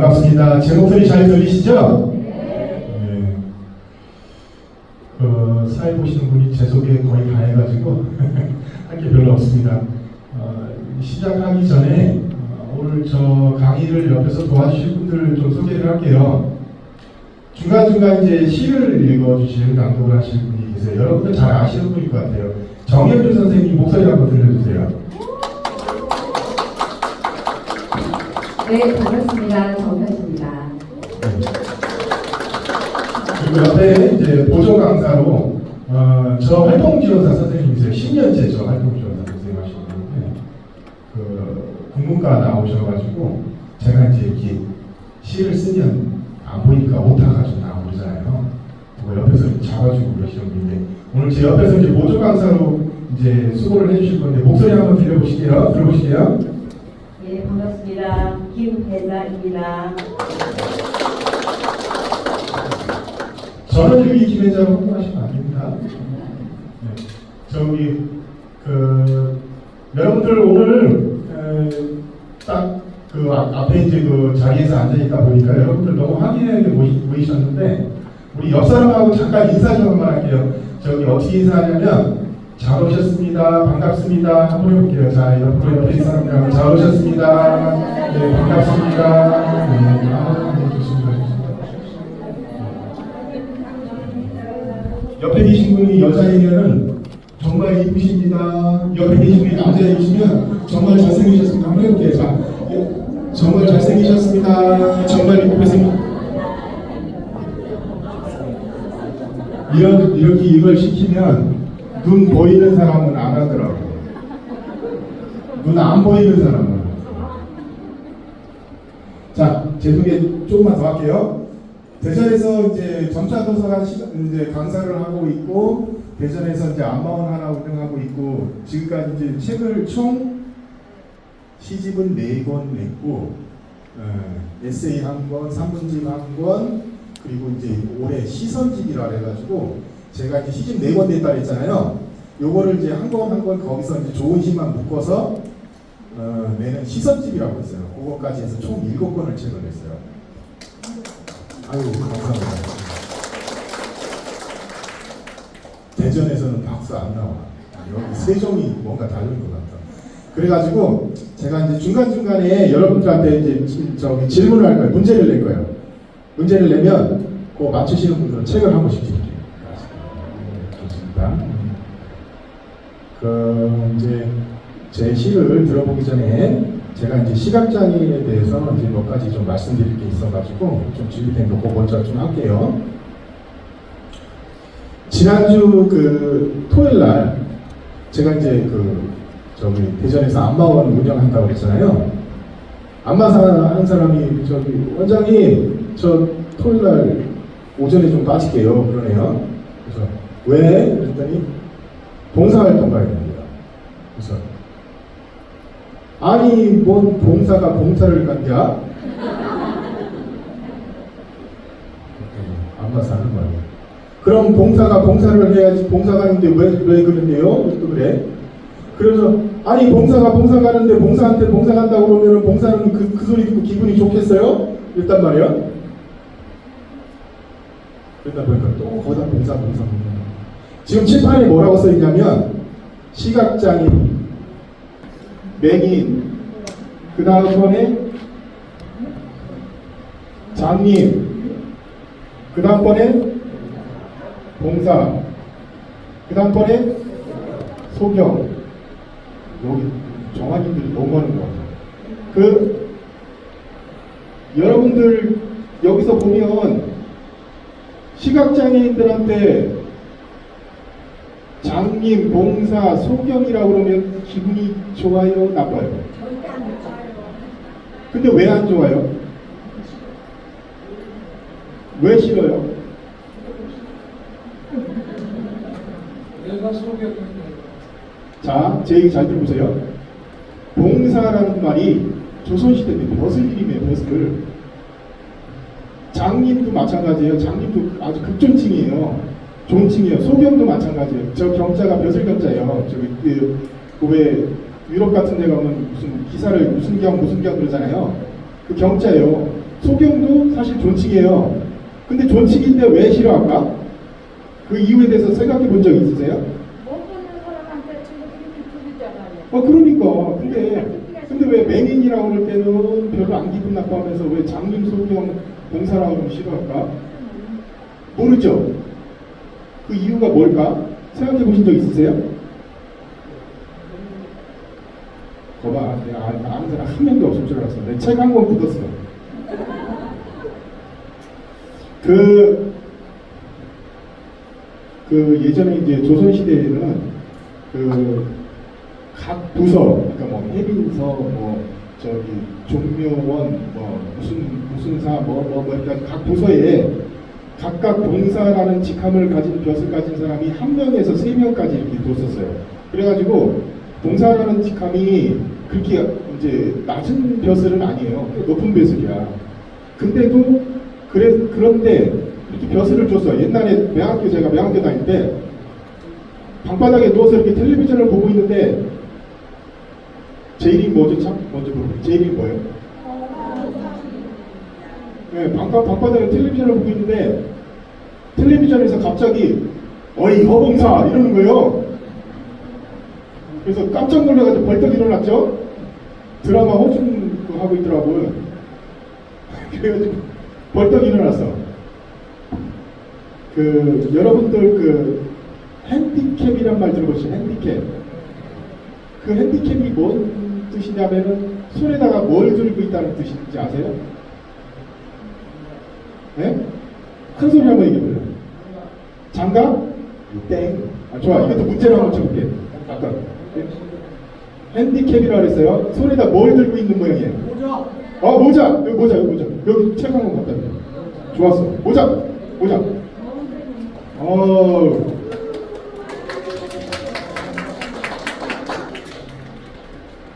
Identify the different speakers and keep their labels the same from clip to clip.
Speaker 1: 반갑습니다. 제 목소리 잘 들리시죠? 네. 사회 보시는 분이 제 소개 거의 다 해가지고 할 게 별로 없습니다. 시작하기 전에 오늘 저 강의를 옆에서 도와주실 분들을 좀 소개를 할게요. 중간중간 이제 시를 읽어주시는 낭독을 하실 분이 계세요. 여러분들 잘 아시는 분일 것 같아요. 정현주 선생님 목소리 한번 들려주세요.
Speaker 2: 네, 반갑습니다. 정현주입니다.
Speaker 1: 그리고 옆에 이제 보조 강사로 저 활동지원사 선생님이세요. 10년째 저 활동지원사 선생님 하시는 분인데 국문과 나오셔가지고 제가 이제 이렇게 시를 쓰면 안 보이니까 오타가 좀 나오고 그러잖아요. 그거 옆에서 잡아주고 그러시는 분인데 오늘 제 옆에서 이제 보조 강사로 이제 수고를 해주실 건데 목소리 한번 들어보실게요.
Speaker 2: 네, 반갑습니다. 김혜자입니다.
Speaker 1: 저는 여기 김혜자로 홍보하시면 안 됩니다. 네. 저기 여러분들 오늘 딱 앞에 이제 자리에서 앉아있다 보니까 여러분들 너무 화기애애하게 모이셨는데 우리 옆 사람하고 잠깐 인사 좀 한번 할게요. 저기 어떻게 인사하냐면 잘 오셨습니다. 반갑습니다. 한번 해볼게요. 자, 옆에 있는 사람들하고 잘 오셨습니다. 네, 반갑습니다. 네, 좋습니다. 옆에 계신 분이 여자이면은 정말 이쁘십니다. 옆에 계신 분이 남자이시면 정말 잘생기셨습니다. 한번 해볼게요. 자, 정말 잘생기셨습니다. 정말 이쁘십니다. 이렇게 이걸 시키면 눈 보이는 사람은 안 하더라고요. 눈 안 보이는 사람은. 자, 제 소개 조금만 더 할게요. 대전에서 이제 점차도서관 이제 강사를 하고 있고, 대전에서 이제 안마원 하나 운영하고 있고, 지금까지 이제 책을 총 시집은 4권 냈고, 에세이 1권, 산문집 1권, 그리고 이제 올해 시선집이라 해가지고 제가 이제 시집 4권 냈다 했잖아요. 요거를 이제 한 권 한 권 거기서 이제 좋은 시만 묶어서 내는 시선집이라고 했어요. 그거까지 해서 총 7권을 책을 냈어요. 아유, 감사합니다. 대전에서는 박수 안 나와. 여기 세종이 뭔가 다른 것 같다. 그래가지고 제가 이제 중간중간에 여러분들한테 이제 질문을 할 거예요. 문제를 낼 거예요. 문제를 내면 그거 맞추시는 분들은 책을 한 권씩 드릴게요. 좋습니다. 이제 제 시를 들어보기 전에 제가 이제 시각장애인에 대해서 이제 몇 가지 좀 말씀드릴 게 있어가지고 좀 준비된 거 그거 먼저 좀 할게요. 지난주 토요일 날 제가 이제 저기 대전에서 안마원 운영한다고 그랬잖아요. 안마사 하는 사람이 저기 원장님 저 토요일 날 오전에 좀 빠질게요 그러네요. 그래서 왜? 그랬더니 봉사활동 가야 됩니다. 그래서 아니 뭔 봉사가 봉사를 간냐? 안마사 하는 말이에요. 그럼 봉사가 봉사를 해야지 봉사 가는데 왜 그러는데요? 또 그래? 그래서 아니 봉사가 봉사 가는데 봉사한테 봉사 간다고 그러면 봉사는 그 소리 듣고 기분이 좋겠어요? 이랬단 말이야. 그러다 보니까 또 거기다 봉사. 지금 칠판에 뭐라고 써있냐면 시각장애인, 맹인, 그 다음번에 장님, 그 다음번에 봉사, 그 다음번에 소경. 여기 정화님들이 너무 하는 것 같아요. 여러분들 여기서 보면 시각장애인들한테 장님, 봉사, 소경이라고 그러면 기분이 좋아요, 나빠요?
Speaker 2: 절대 안 좋아요.
Speaker 1: 근데 왜 안 좋아요? 왜 싫어요?
Speaker 3: 내가 소개했는데.
Speaker 1: 자, 제 얘기 잘 들어보세요. 봉사라는 말이 조선시대 때 벼슬이네요, 벼슬. 장님도 마찬가지예요. 장님도 아주 극존칭이에요. 존칭이에요. 소경도 마찬가지예요. 저 경자가 벼슬 경자예요. 저기 왜 유럽 같은 데 가면 무슨 기사를 무슨 경 그러잖아요. 그 경자예요. 소경도 사실 존칭이에요. 근데 존칭인데 왜 싫어할까? 그 이유에 대해서 생각해 본 적 있으세요?
Speaker 3: 못 보는 사람한테 지금 그렇게 부르잖아요.
Speaker 1: 그러니까 근데 왜 맹인이라고 그럴 때는 별로 안 기분 나빠하면서 왜 장님, 소경, 봉사라고 하면 싫어할까? 모르죠. 그 이유가 뭘까? 생각해 보신 적 있으세요? 거봐, 내가 아는 사람 한 명도 없을 줄 알았어. 내 책 한 권 굳었어. 그 예전에 이제 조선시대에는 각 부서, 그러니까 뭐 해빈서, 뭐 저기 종묘원, 뭐 무슨사, 그러니까 각 부서에 각각 봉사라는 직함을 가진 벼슬 가진 사람이 한 명에서 세 명까지 이렇게 뒀었어요. 그래가지고 봉사라는 직함이 그렇게 이제 낮은 벼슬은 아니에요. 높은 벼슬이야. 근데도 그런데 이렇게 벼슬을 줬어. 옛날에 제가 매학교 다닐 때 방바닥에 누워서 이렇게 텔레비전을 보고 있는데 제 이름이 뭐죠? 참? 먼저 물어볼게요. 제 이름이 뭐예요? 네, 방바닥에 텔레비전을 보고 있는데 텔레비전에서 갑자기 어이 허봉사 이러는 거예요. 그래서 깜짝 놀라가지고 벌떡 일어났죠. 드라마 호준 하고 있더라고요. 그래가지고 벌떡 일어났어. 여러분들 핸디캡이란 말 들어보시죠? 핸디캡. 그 핸디캡이 뭔 뜻이냐면은 손에다가 뭘 들고 있다는 뜻인지 아세요? 네? 큰 소리 한번 얘기해보세요. 장갑? 땡. 좋아. 이것도 문제를 한번 쳐볼게. 아까 핸디캡이라고 했어요. 손에다 뭘 들고 있는 모양이에요? 모자. 여기 모자. 여기 책 한 권 갖다 줘. 좋았어. 모자.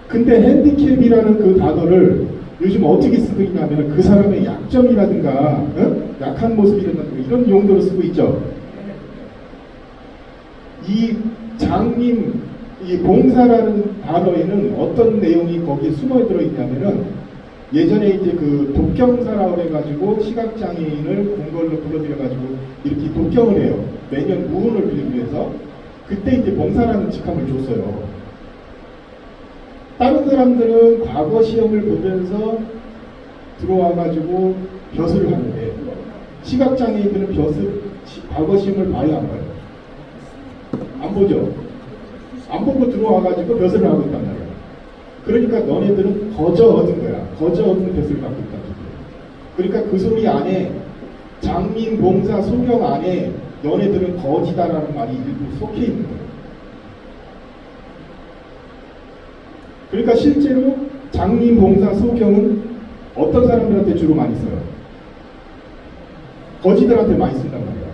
Speaker 1: 근데 핸디캡이라는 그 단어를 요즘 어떻게 쓰고 있냐면 그 사람의 약점이라든가 약한 모습이라든가 이런 용도로 쓰고 있죠. 이 장님, 이 봉사라는 단어에는 어떤 내용이 거기에 숨어 들어 있냐면은 예전에 이제 그 독경사라고 해가지고 시각장애인을 궁궐로 불러들여가지고 이렇게 독경을 해요. 매년 무훈을 빌리기 위해서. 그때 이제 봉사라는 직함을 줬어요. 다른 사람들은 과거 시험을 보면서 들어와가지고 벼슬을 하는데 시각장애인들은 과거 시험을 봐요, 안 봐요? 안 보죠. 안 보고 들어와가지고 벼슬을 하고 있단 말이야. 그러니까 너네들은 거저 얻은 거야. 거저 얻은 벼슬을 갖고 있단 말이야. 그러니까 그 소리 안에 장민, 봉사, 소경 안에 너네들은 거지다라는 말이 일부 속해 있는 거야. 그러니까 실제로 장민, 봉사, 소경은 어떤 사람들한테 주로 많이 써요? 거지들한테 많이 쓴단 말이야.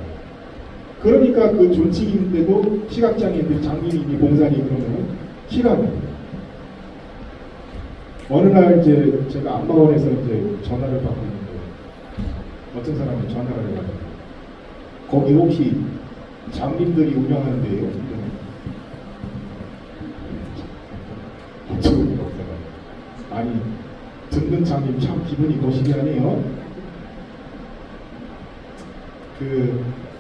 Speaker 1: 그러니까 그 존칭인데도 시각장애인들이 장민이니 봉사니 그러면 싫어합니다. 어느 날 이제 제가 안마원에서 이제 전화를 받고 있는데 어떤 사람이 전화를 해가지고 거기 혹시 장님들이 운영하는 데요? 아니 듣는 장님 참 기분이 거시기하네요.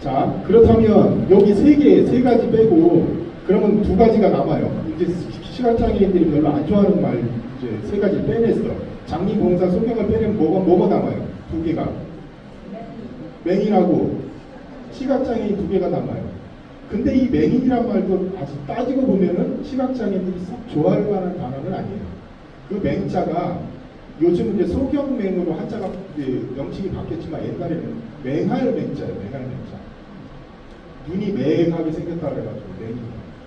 Speaker 1: 자 그렇다면 여기 세 가지 빼고 그러면 두 가지가 남아요. 이제 시각장애인들이 별로 안 좋아하는 말 이제 세 가지 빼냈어. 장님, 봉사, 소경을 빼내면 뭐가 남아요? 두 개가 맹인하고 시각장애인 두 개가 남아요. 근데 이 맹인이란 말도 아주 따지고 보면은 시각장애인들이 썩 좋아할 만한 단어는 아니에요. 그 맹자가 요즘 이제 소경맹으로 한자가 이제 명칭이 바뀌었지만 옛날에는 맹할 맹자예요. 맹할 맹자. 눈이 맹하게 생겼다 그래가지고 맹인.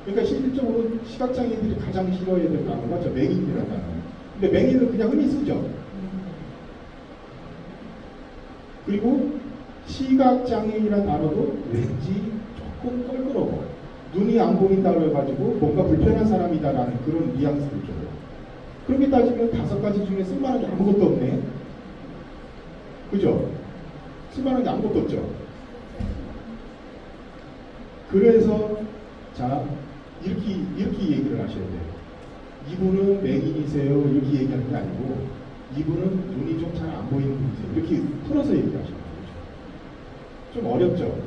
Speaker 1: 그러니까 실질적으로 시각장애인들이 가장 싫어해야 될 단어가 저 맹인이라는 단어예요. 근데 맹인은 그냥 흔히 쓰죠. 그리고 시각장애인이라는 단어도 왠지 조금 껄끄러워. 눈이 안 보인다고 해가지고 뭔가 불편한 사람이다라는 그런 뉘앙스를 줘요. 그렇게 따지면 다섯 가지 중에 쓸만한 게 아무것도 없네. 그죠? 쓸만한 게 아무것도 없죠. 그래서 자 이렇게 얘기를 하셔야 돼요. 이분은 맹인이세요 이렇게 얘기하는 게 아니고 이분은 눈이 좀 잘 안 보이는 분이세요. 이렇게 풀어서 얘기하시는 거죠. 좀 어렵죠.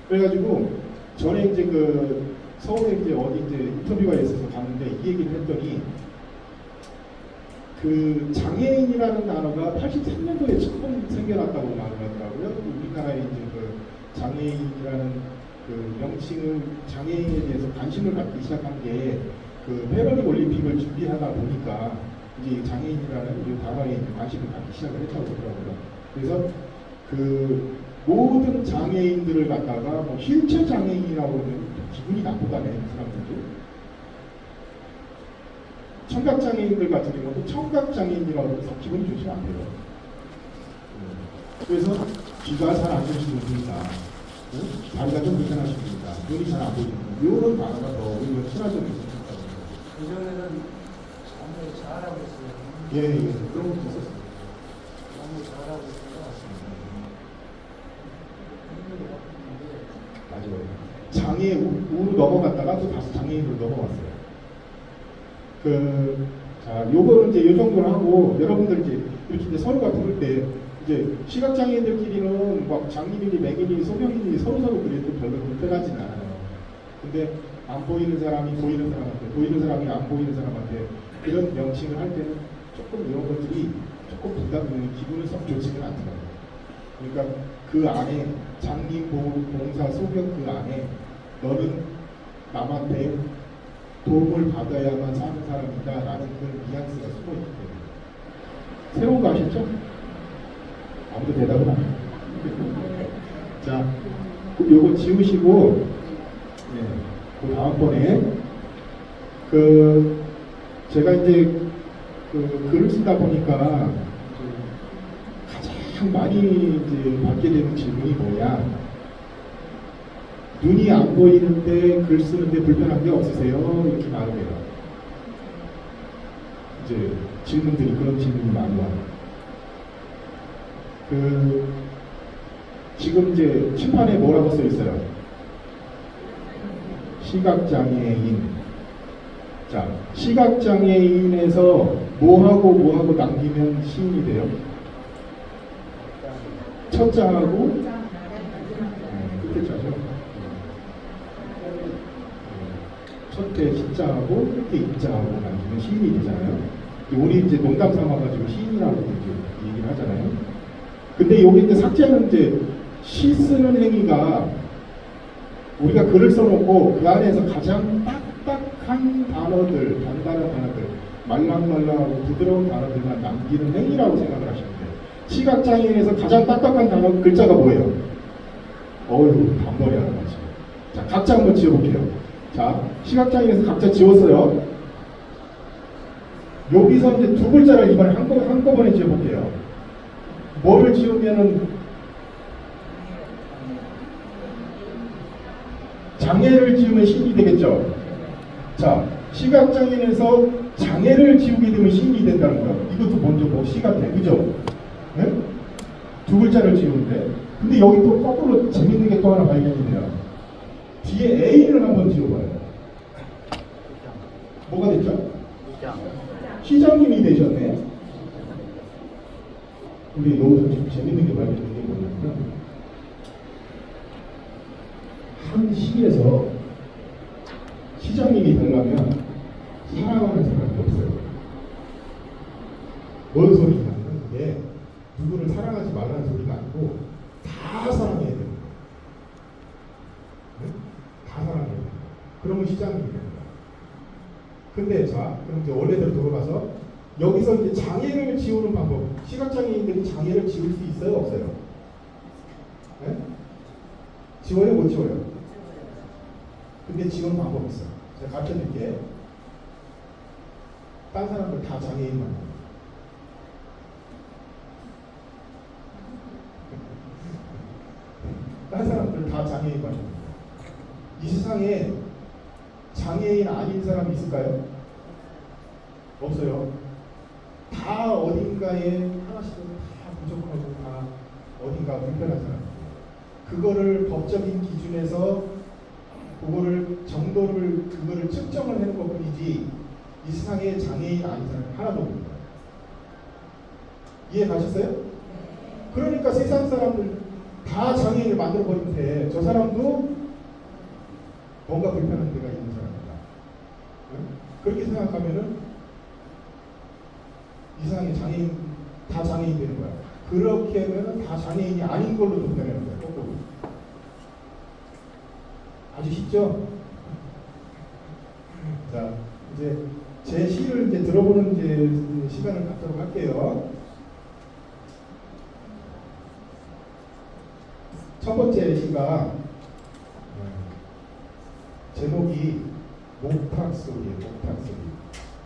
Speaker 1: 그래가지고 전에 이제 그 서울에 이제 어디 이제 인터뷰가 있어서 갔는데 이 얘기를 했더니 그 장애인이라는 단어가 83년도에 처음 생겨났다고 말을 하더라고요. 우리나라에 이제 그 장애인이라는 그 명칭을 장애인에 대해서 관심을 갖기 시작한 게 그 패러디 올림픽을 준비하다 보니까 이제 장애인이라는 이 단어에 관심을 갖기 시작을 했다고 그러더라고요. 그래서 그 모든 장애인들을 갖다가 뭐 휠체어 장애인이라고 하면 기분이 나쁘다네 사람들도. 청각장애인들 같은 경우도 청각장애인이라고 해서 기분이 좋지 않아요. 그래서 귀가 잘 안 들리시는 분이다, 다리가 좀 불편하신 분이다, 눈이 잘 안 보이는 분, 이런 단어가 더 오히려 친화적인 것
Speaker 4: 예전에는 너무 잘하고 있어요.
Speaker 1: 예, 그런 것도 있었어요.
Speaker 4: 너무 잘하고 있어서
Speaker 1: 맞아요. 장애우로 넘어갔다가 또 다시 장애인으로 넘어갔어요. 자, 요거는 이제 요 정도로 하고, 여러분들 이제 이렇게 이제 서로가 부를 때, 이제 시각장애인들끼리는 막 장님이니 맥이니 소명이니 서로서로 그래도 별로 불편하지는 않아요. 근데 안 보이는 사람이 보이는 사람한테, 보이는 사람이 안 보이는 사람한테 이런 명칭을 할 때는 조금 이런 것들이 조금 부담되는, 기분은 썩 좋지는 않더라고요. 그러니까 그 안에 장님, 봉사, 소경 그 안에 너는 남한테 도움을 받아야만 사는 사람이다라는 그런 뉘앙스가 숨어 있기 때문에. 새로운 거 아셨죠? 아무도 대답을 안 해요. 자, 요거 지우시고, 네, 그 다음번에 제가 이제 글을 쓰다 보니까 가장 많이 이제 받게 되는 질문이 뭐냐? 눈이 안 보이는데 글 쓰는데 불편한 게 없으세요? 이렇게 말을 해요. 이제 질문들이, 그런 질문이 많이 와요. 지금 이제 칠판에 뭐라고 써 있어요? 시각장애인. 자, 시각장애인에서 뭐하고 남기면 시인이 돼요? 첫 자하고 끝에 자죠. 첫째 시자하고 끝에 입자하고 남기면 시인이 되잖아요. 우리 이제 농담 삼아가지고 시인이라고 이제 얘기를 하잖아요. 근데 여기 이제 삭제는 이제 시 쓰는 행위가 우리가 글을 써놓고 그 안에서 가장 딱딱한 단어들, 단단한 단어들, 말랑말랑하고 부드러운 단어들만 남기는 행위라고 생각을 하시면 돼요. 시각장애인에서 가장 딱딱한 단어 글자가 뭐예요? 어휴, 단머리 하는 거지. 자, 각자 한번 지어볼게요. 자, 시각장애인에서 각자 지웠어요. 여기서 이제 두 글자를 이번에 한꺼번에 지어볼게요. 뭐를 지우면은 장애를 지우면 시인이 되겠죠. 자, 시각장애인에서 장애를 지우게 되면 시인이 된다는 거. 이것도 먼저 뭐 시가 돼, 그죠? 네? 두 글자를 지우는데. 근데 여기 또 거꾸로 재밌는 게 또 하나 발견이 돼요. 뒤에 A를 한번 지워봐요. 뭐가 됐죠? 시장님이 되셨네. 우리 여기서 좀 재밌는 게 발견된 게 뭐냐면, 한 시에서 시장님이 되려면 사랑하는 사람이 없어요. 뭔 소리냐면, 그게 누구를 사랑하지 말라는 소리가 아니고 다 사랑해야 돼요. 네? 다 사랑해야 돼요. 그러면 시장님이 됩니다. 근데 자, 그럼 이제 원래대로 돌아가서 여기서 이제 장애를 지우는 방법. 시각장애인들이 장애를 지울 수 있어요, 없어요? 네? 지워요, 못 지워요? 근데 지우는 방법이 있어요. 제가 가르쳐 드릴게. 딴 사람들 다 장애인만. 딴 사람들 다 장애인만. 이 세상에 장애인 아닌 사람이 있을까요? 없어요. 다 어딘가에 하나씩은 다 부족하고 다 어딘가 불편한 사람. 그거를 법적인 기준에서 그거를 정도를 그거를 측정을 하는 것뿐이지 이 세상에 장애인 아닌 사람이 하나도 없습니다. 이해 가셨어요? 그러니까 세상 사람들 다 장애인을 만들어 버리는데 저 사람도 뭔가 불편한 데가 있는 사람이다. 응? 그렇게 생각하면은 이상하게 장애인 다 장애인 되는 거야. 그렇게 하면은 다 장애인이 아닌 걸로 판단하는 거야. 거꾸로. 아주 쉽죠? 자, 이제 제 시를 이제 들어보는 이제 시간을 갖도록 할게요. 첫 번째 시가 제목이 목탁소리예요. 목탁소리.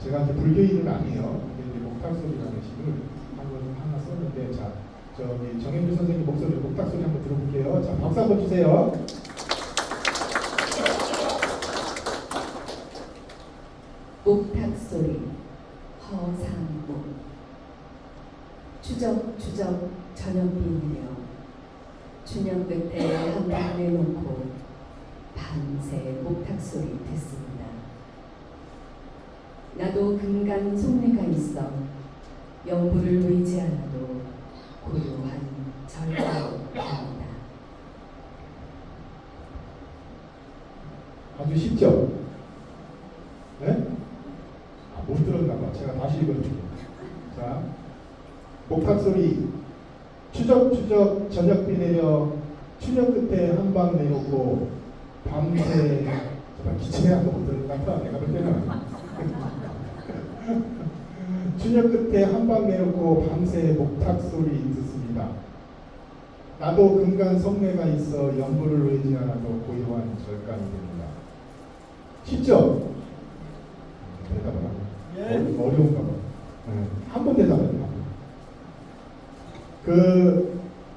Speaker 1: 제가 이제 불교인은 아니에요. 근데 이제 목탁소리라는 시를 한번 하나 썼는데, 자, 저기 정현주 선생님 목소리 목탁소리 한번 들어볼게요. 자, 박수 한번 주세요.
Speaker 2: 목탁소리 허상무 추적추적 저녁비 내려 춘향 끝에 한 방 내놓고 밤새 목탁소리 듣습니다. 나도 금간 속내가 있어 영부를 의지 않아도 고요한 절벽입니다.
Speaker 1: 아주 쉽죠? 네? 못 들었나 봐. 제가 다시 읽어드릴게요. 자, 목탁소리 추적추적 저녁비 내려 추녁 끝에 한 방 내놓고 밤새 정말 기침해야 못 들었나 봐. 내가 볼 때는 추녁 끝에 한 방 내놓고 밤새 목탁소리 듣습니다. 나도 금간 성내가 있어 연부를 의지 않아도 고요한 절간이 됩니다. 쉽죠? 대답을 하고. 어려운가 봐. 한 번 대답해요.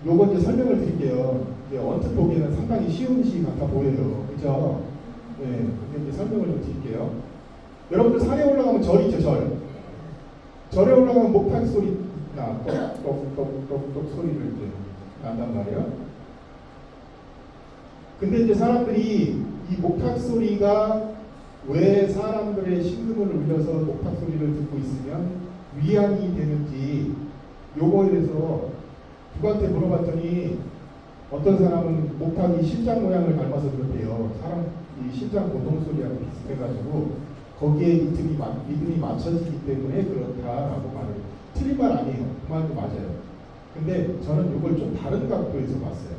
Speaker 1: 요거 이제 설명을 드릴게요. 이제 언뜻 보기에는 상당히 쉬운 시 같아 보여요. 그죠? 네. 근데 이제 설명을 좀 드릴게요. 여러분들 산에 올라가면 절 있죠, 절. 절에 올라가면 목탁 소리 똑똑똑똑똑 소리를 이제 난단 말이에요. 근데 이제 사람들이 이 목탁 소리가 왜 사람들의 심금을 울려서 목탁 소리를 듣고 있으면 위안이 되는지 요거에 대해서 누구한테 물어봤더니 어떤 사람은 목탁이 심장 모양을 닮아서 그렇대요. 사람 이 심장 고동 소리하고 비슷해가지고 거기에 리듬이 맞춰지기 때문에 그렇다라고 말을 해요. 틀린 말 아니에요. 그 말도 맞아요. 근데 저는 이걸 좀 다른 각도에서 봤어요.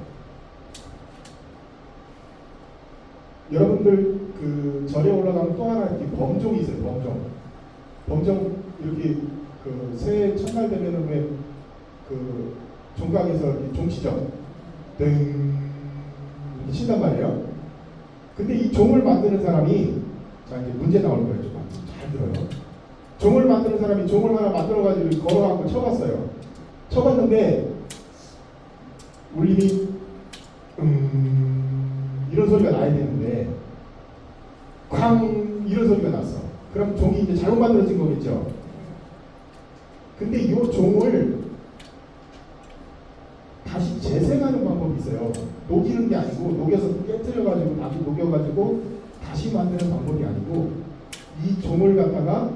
Speaker 1: 여러분들 그 절에 올라가면 또 하나 이렇게 범종이 있어요. 범종 이렇게 그 새해 첫날 되면은 왜 그 종각에서 이렇게 종 치죠. 땡 이렇게 친단 말이에요. 근데 이 종을 만드는 사람이 자 이제 문제 나올 거예요. 좀 잘 들어요. 종을 만드는 사람이 종을 하나 만들어가지고 걸어갖고 쳐봤어요. 쳐봤는데 울림이 이런 소리가 나야 되는데 쾅 이런 소리가 났어. 그럼 종이 이제 잘못 만들어진 거겠죠. 근데 이 종을 다시 재생하는 방법이 있어요. 녹이는 게 아니고 녹여서 깨트려가지고 다시 녹여가지고 다시 만드는 방법이 아니고 이 종을 갖다가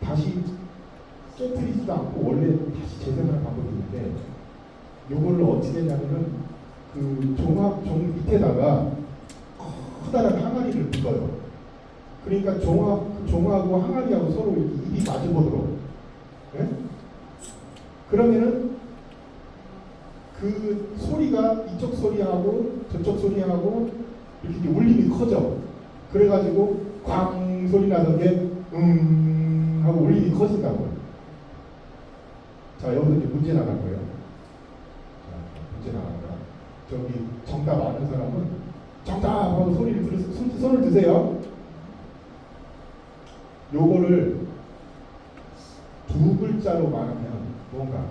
Speaker 1: 다시 깨트리지도 않고 원래 다시 재생하는 방법이 있는데 요거를 어떻게 했냐면은 그 종 밑에다가 커다란 항아리를 묻어요. 그러니까 종하고 항아리하고 서로 입이 마주보도록. 네? 그러면은 그 소리가 이쪽 소리하고 저쪽 소리하고 이렇게 울림이 커져. 그래가지고 광 소리 나던 게 하고 울림이 커진다고요. 자 여기서 이제 문제 나갈 거예요. 자 문제 나갈 거야. 저기 정답 아는 사람은 정답 하고 소리를 손을 드세요. 요거를 두 글자로 말하면 뭔가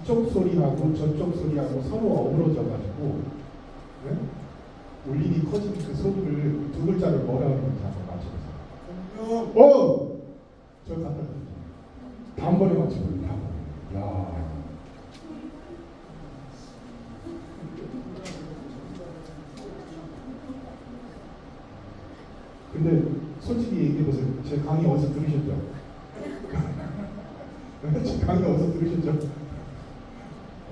Speaker 1: 이쪽 소리하고 저쪽 소리하고 서로 어우러져 가지고 울림이 커지는 그 소리를 두 글자를 뭐라 그러는지 한번 맞춰보세요. 저 갖다 드릴게요. 단번에 맞춰볼게요. 단번에. 야. 근데 솔직히 얘기해 보세요. 제 강의 어디서 들으셨죠? 제 강의 어디서 들으셨죠?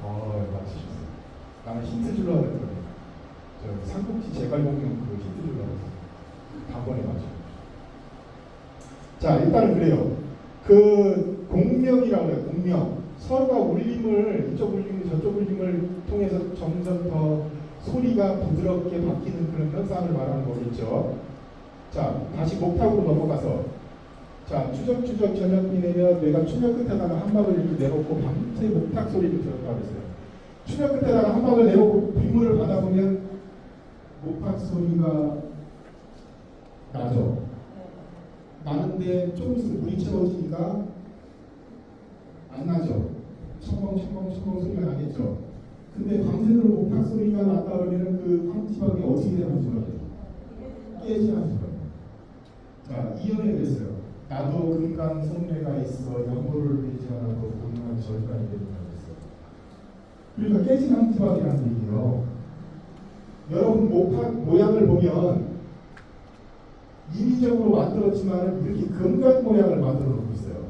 Speaker 1: 맞으셨어요. 나는 힌트 주려고 했더니 저 삼국지 제갈공명 그 힌트 주려고 했어요. 단번에 맞죠. 자, 일단은 그래요. 그 공명이라고 해요. 공명. 서로가 울림을 이쪽 울림 저쪽 울림을 통해서 점점 더 소리가 부드럽게 바뀌는 그런 현상을 말하는 거겠죠. 자, 다시 목탁으로 넘어가서 자, 추적추적 저녁비 내면 뇌가 추적 끝에다가 한 방울 이렇게 내놓고 밤새 목탁 소리를 들었다고 했어요. 추적 끝에다가 한 방울 내놓고 빗물을 받아보면 목탁 소리가 나죠. 나는데 좀 있으면 물이 채워지니까 안 나죠. 첨벙첨벙 소리가 나겠죠. 근데 밤새도록 목탁 소리가 났다 그러면 그 황지방이 어떻게 되는 거예요? 깨지는 거예요. 자, 이연에 됐어요. 나도 금강 성례가 있어 영호를 베지 않아도 고능한 절간이 된다고 했어요. 그러니까 깨진 황지방이라는 얘기예요. 여러분 목탁 모양을 보면 인위적으로 만들었지만 이렇게 금강 모양을 만들어 놓고 있어요.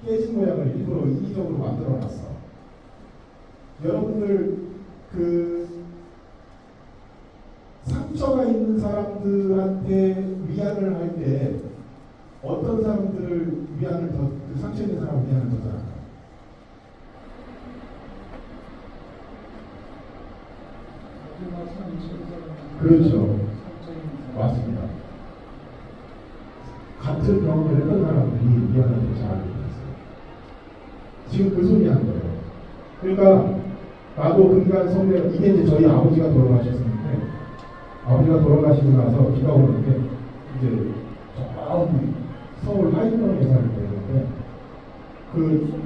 Speaker 1: 깨진 모양을 일부러 인위적으로 만들어 놨어. 여러분들 그 상처가 있는 사람들한테 위안을 할 때 어떤 사람들을 위안을 더, 그 상처 있는 사람 위안을 더 잘할까요? 그렇죠. 맞습니다. 같은 경험을 했던 사람들이 위안을 더 잘하게 됐어요. 지금 그 소리 하는 거예요. 그러니까 나도 금강 성례 이게 이제 저희 아버지가 돌아가셨었는데 아버지가 돌아가시고 나서 비가 오는데 이제 저기 서울 하이병에 사는 데였는데 그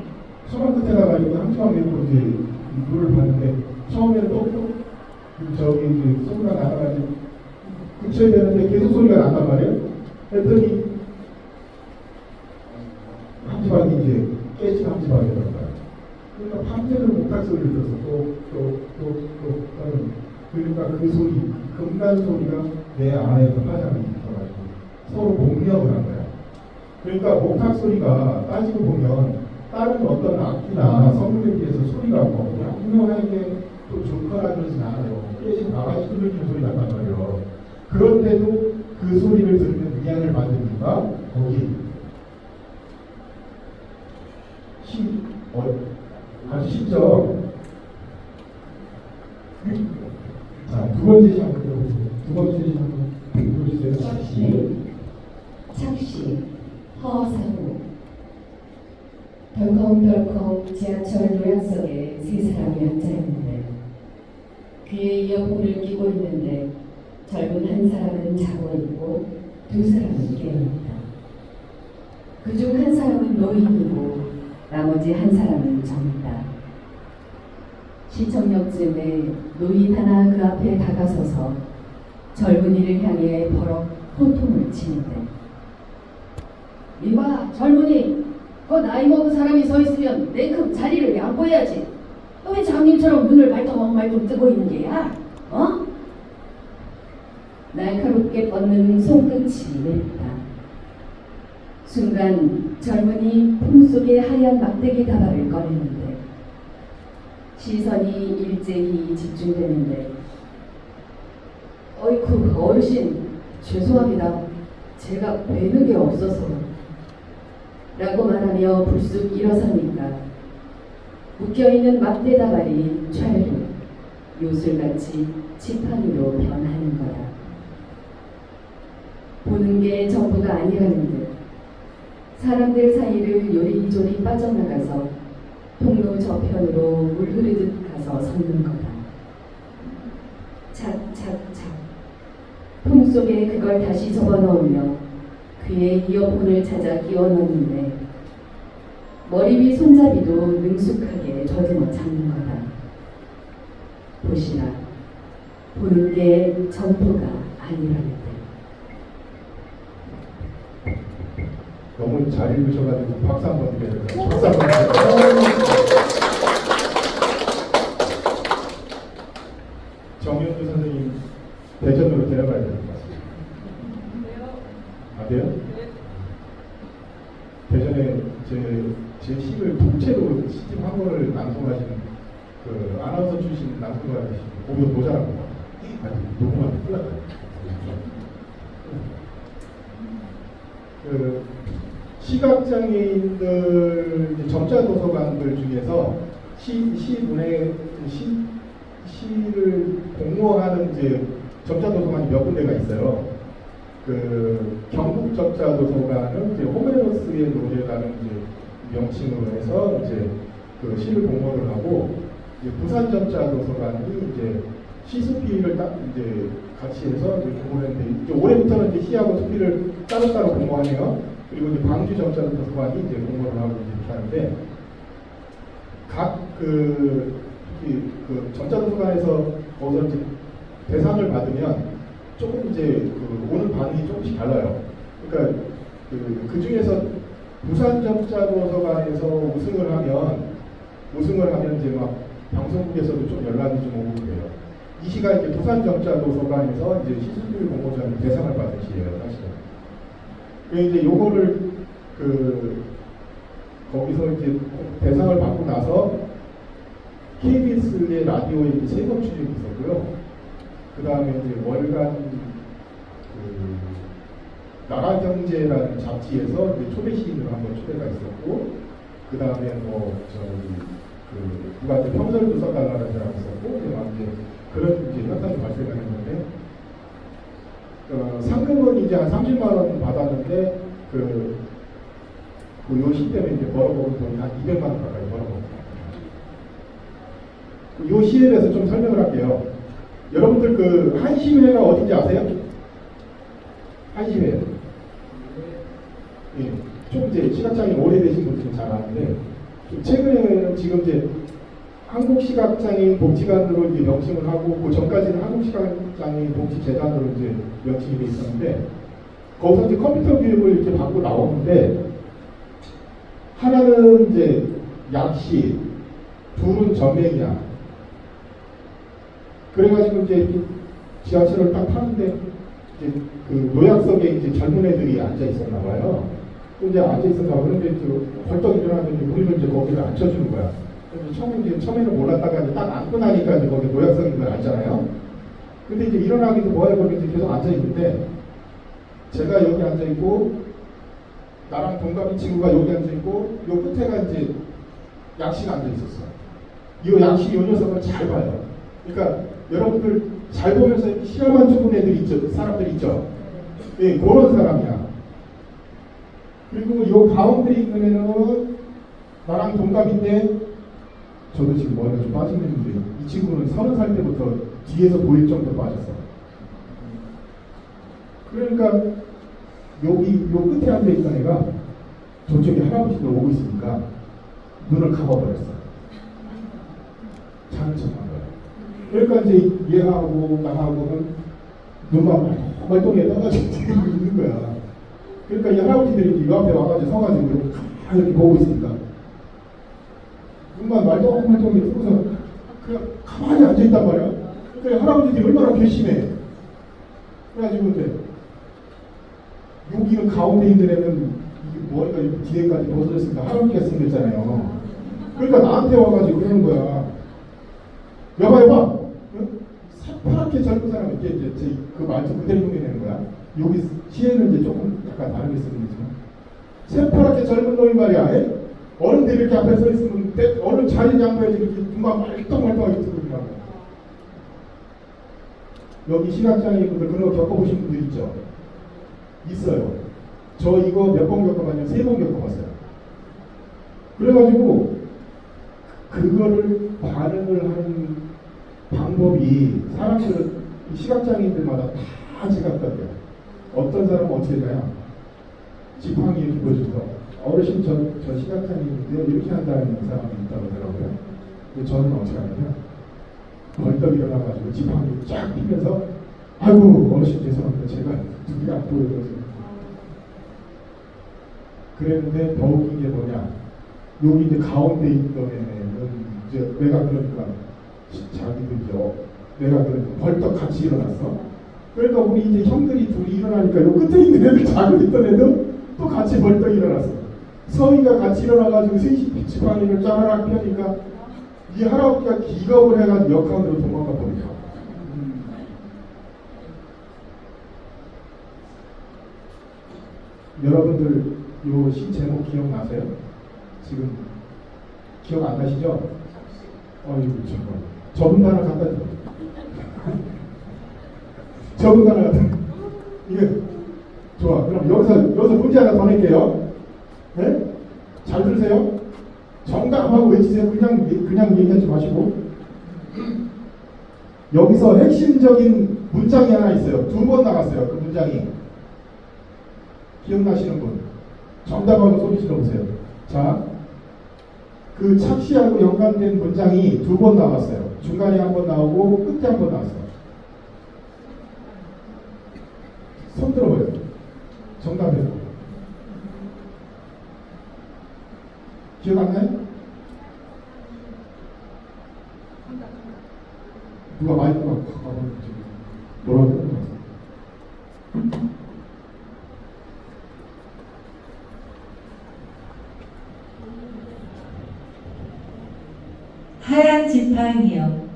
Speaker 1: 서강 끝에다가 이렇게 한주방 내고 이제 물을 봤는데 처음에는 똑똑 저기 이제 소리가 나가지고 그쳐야 되는데 계속 소리가 난단 말이에요. 했더니 한지방이 이제 깨진 한지방이 들어가요. 그러니까 밤새도록 목탁 소리를 들어서 똑똑똑똑 하는 그러니까 그 소리, 금간 소리가 내 안에서 화장이 있어가지고 서로 공명을 한 거야. 그러니까 목탁 소리가 따지고 보면 다른 어떤 악기나 성물에 비해서 소리가 뭐 분명하게 또 좋거나 그러진 않아요. 깨진 나가지 뚫리는 소리 났단 말이에요. 그런데도 그 소리를 들으면 위안을 받는 이유가 거기 아주 쉽죠? 자, 두 번째 시 한번 들어보세요. 두 번째 시 한번 보여주세요.
Speaker 2: 착시, 허상우. 덜컹덜컹 지하철 노약석에 세 사람이 앉아있는데 귀에 이어폰을 끼고 있는데 젊은 한 사람은 자고 있고 두 사람은 깨어있다. 그중 한 사람은 노인이고 나머지 한 사람은 젊다. 시청역쯤에 노인 하나 그 앞에 다가서서 젊은이를 향해 버럭 호통을 치는데 이봐 젊은이, 그 나이 먹은 사람이 서 있으면 냉큼 자리를 양보해야지. 너 왜 장님처럼 눈을 말똥말똥 뜨고 있는 게야? 어? 날카롭게 뻗는 손끝이 맵다. 순간 젊은이 품속에 하얀 막대기 다발을 꺼내는데 시선이 일제히 집중되는데 어이쿠 어르신 죄송합니다. 제가 뵈는 게 없어서 라고 말하며 불쑥 일어서니까 묶여있는 막대 다발이 촤르 요술같이 지팡이로 변하는 거다. 보는 게 전부가 아니라는 듯 사람들 사이를 요리조리 빠져나가서 통로 저편으로 물 흐르듯 가서 섰는 거다. 착착착 품속에 그걸 다시 접어넣으며 귀에 이어폰을 찾아 끼워 넣는데 머리 위 손잡이도 능숙하게 더듬어 잡는 거다. 보시라, 보는 게 전부가 아니라는 듯.
Speaker 1: 너무 잘 읽으셔가지고 박수 한번 드려요. 박수 한번 드려요. 정현주 선생님 대전으로 데려가야 될 것 같습니다. 안 돼요? 아나운서 출신 남편과 보면 모자라고. 아니, 녹음하면 큰일 났다. 그 시각장애인들 점자 도서관들 중에서 시를 공모하는 이제 점자 도서관이 몇 군데가 있어요. 그 경북 점자 도서관은 이제 호메로스의 노래라는 이제 명칭으로 해서 이제 그 시를 공모를 하고, 이제 부산 점자 도서관이 이제 시수필을 딱 이제 같이 해서 이제 공모를 했는데, 이제 올해부터는 이제 시하고 수필을 따로따로 공모하네요. 그리고 이제 광주 점자 도서관이 이제 공모를 하고 이렇게 하는데, 각 그 점자 도서관에서 거기서 이제 대상을 받으면 조금 이제 그 오는 반응이 조금씩 달라요. 그러니까 그 중에서 부산 점자 도서관에서 우승을 하면 이제 막 방송국에서도 좀 연락이 좀 오고 그래요. 이 시가 이제 부산 점자 도서관에서 이제 시수필 공모전 대상을 받은 시예요, 사실은. 그래서 이제 요거를 거기서 이제 대상을 받고 나서 KBS의 라디오에 3번 출연이 있었고요. 그 다음에 이제 월간 나라경제라는 잡지에서 이제 초대 시인으로 한번 초대가 있었고, 그 다음에 누구한테 평설 도 써달라는 사람이 있었고, 이제 그런 이제 현상이 발생을 했는데, 상금은 이제 한 30만 원 받았는데, 요 시 때문에 이제 벌어먹은 돈이 한 200만 원 가까이 벌어먹었어요. 요 시에 대해서 좀 설명을 할게요. 여러분들 그 한시회가 어딘지 아세요? 한시회. 예, 좀 이제 시각장애인 오래되신 분들은 잘 아는데, 최근에는 지금 이제 한국시각장애인 복지관으로 이제 명칭을 하고, 그 전까지는 한국시각장애인 복지재단으로 이제 명칭이 돼 있었는데, 거기서 이제 컴퓨터 교육을 이렇게 받고 나오는데, 하나는 이제 약시, 둘은 전맹이야. 그래가지고 이제 지하철을 딱 타는데, 이제 그 노약석에 이제 젊은 애들이 앉아 있었나 봐요. 이제 앉아 있었나 봐. 그런데 벌떡 일어나더니 우리를 이제 거기를 앉혀주는 거야. 그래서 처음에는 몰랐다가 이제 딱 앉고 나니까 이제 거기 노약석에 앉잖아요. 근데 이제 일어나기도 뭐하고 그러는데 계속 앉아 있는데, 제가 여기 앉아 있고, 나랑 동갑인 친구가 여기 앉아 있고, 요 끝에가 이제 약시가 앉아 있었어. 이 약시 요 녀석을 잘 봐요. 그러니까 여러분들 잘 보면서 시야만 좁은 애들 있죠, 사람들 있죠. 예, 그런 사람이야. 그리고 요 가운데 있는 애는 나랑 동갑인데, 저도 지금 머리가 좀 빠진 애인데, 이 친구는 30살 때부터 뒤에서 보일 정도로 빠졌어. 그러니까 여기 요 끝에 앉아 있던 애가 저쪽에 할아버지들 오고 있으니까 눈을 감아버렸어. 자는 척한 거야. 그러니까 이제 얘하고 나하고는 눈만 멀뚱히 떠가지고 있는 거야. 그러니까 이 할아버지들이 이 앞에 와가지고 서가지고 이렇게 보고 있으니까 눈만 말똥말똥히 뜨고서 그냥 가만히 앉아있단 말이야. 그러니까 할아버지들이 얼마나 괘씸해. 그래가지고 이제 여기는 가운데 있는 애는 머리가 뒤에까지 벗어졌으니까 할아버지가 생겼잖아요. 그러니까 나한테 와가지고 그러는 거야. 여봐. 새파랗게 젊은 사람이 이제 그 말투 그대로 흉내내는 거야. 여기 시에는 이제 조금 약간 다르게 쓰는 거지만, 새파랗게 젊은 놈이 말이야. 어른들이 이렇게 앞에 서 있으면 어른 자리 양보해야지 이렇게 눈만 말똥말똥하게 뜨고 있는 거야. 여기 시각장애인분들 그런 거 겪어보신 분들 있죠? 있어요. 저 이거 몇 번 겪어봤냐면 3번 겪어봤어요. 그래가지고 그거를 반응을 하는 방법이 사람들은 시각장애인들마다 다 지각각이야. 어떤 사람은 어떻게 가요? 지팡이 이렇게 보여줘서 어르신 저 시각장애인인데요 이렇게 한다는 사람이 있다고 하더라고요. 근데 저는 어떻게 하냐면 벌떡 일어나가지고 지팡이 쫙 피면서 아이고 어르신 죄송합니다. 제가 눈이 안 보여서. 그랬는데 더 웃긴 게 뭐냐, 여기 이제 가운데 있던 애는 이제 내가 그러니까 자기도 이제 내가 그러니까 벌떡 같이 일어났어. 그러니까 우리 이제 형들이 둘이 일어나니까 요 끝에 있는 애들 자고 있던 애들 또 같이 벌떡 일어났어. 서희가 같이 일어나가지고 셋이 지팡이를 짜라락 펴니까 이 할아버지가 기겁을 해가지고 역학으로 도망가 버리죠. 여러분들 요 시 제목 기억나세요? 지금 기억 안 나시죠? 어이구 정말 저분 단어 갖다 줘. 저분 단어 갖다 이게 좋아. 그럼 여기서 문제 하나 더 낼게요. 네? 잘 들으세요. 정답하고 외치세요. 그냥 얘기하지 마시고. 여기서 핵심적인 문장이 하나 있어요. 2번 나갔어요. 그 문장이. 기억나시는 분? 정답하고 소리 질러보세요. 자, 그 착시하고 연관된 문장이 2번 나왔어요. 중간에 한 번 나오고 끝에 한 번 나왔어요. 손 들어봐요. 정답이에요. 기억 안 나요? 누가 마이크가 뭐라고 했는 것 같아요.
Speaker 5: 하얀 지팡이요.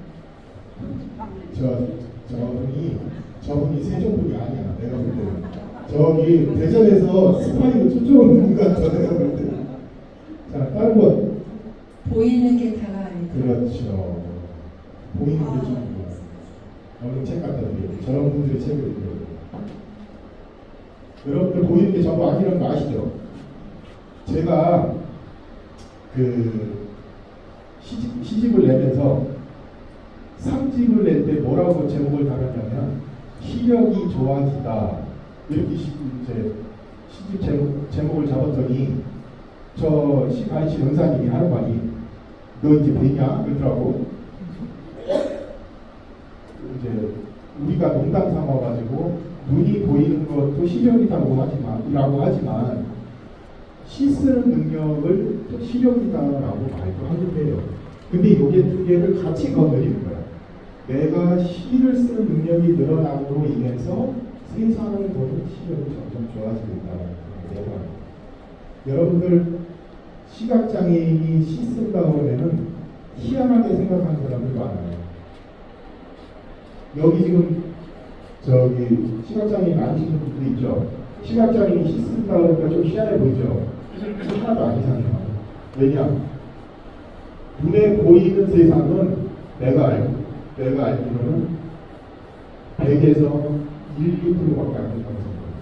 Speaker 1: 저분이 세종분이 아니야. 내가 볼 때는 저기 대전에서 스파이로 쫓아오는 분 같아. 내가 볼 때는. 자, 다른 분.
Speaker 5: 보이는 게 다가 아니다.
Speaker 1: 그렇죠. 보이는 게 전부. 얼른 책 갖다 드려요. 저런 분들의 책을 읽어요. 여러분들 보이는 게 전부 아니라는 거 아시죠? 제가 그 시집을 내면서 3집을 낼 때 뭐라고 제목을 달았냐면 시력이 좋아지다 이렇게 이제 시집 제목을 잡았더니 저 시간시 연사님이 하는 말이 너 이제 되냐? 그러더라고. 이제 우리가 농담 삼아가지고 눈이 보이는 것도 시력이라고 하지만 시 쓰는 능력을 또 시력이다라고 말도 하는데요. 근데 이게 두 개를 같이 건드리는 거야. 내가 시를 쓰는 능력이 늘어남으로 인해서 세상을 보는 시력이 점점 좋아지겠다. 여러분들 시각장애인이 시 쓴다고 하면은 희한하게 생각하는 사람들 많아요. 여기 지금 저기 시각장애인 아니시는 분들 있죠. 시각장애인이 시 쓴다 그러니까 좀 희한해 보이죠. 하나도 안 이상해요. 왜냐? 눈에 보이는 세상은 내가 알기로는 100에서 1, 2%밖에 안 된다고 생각해요.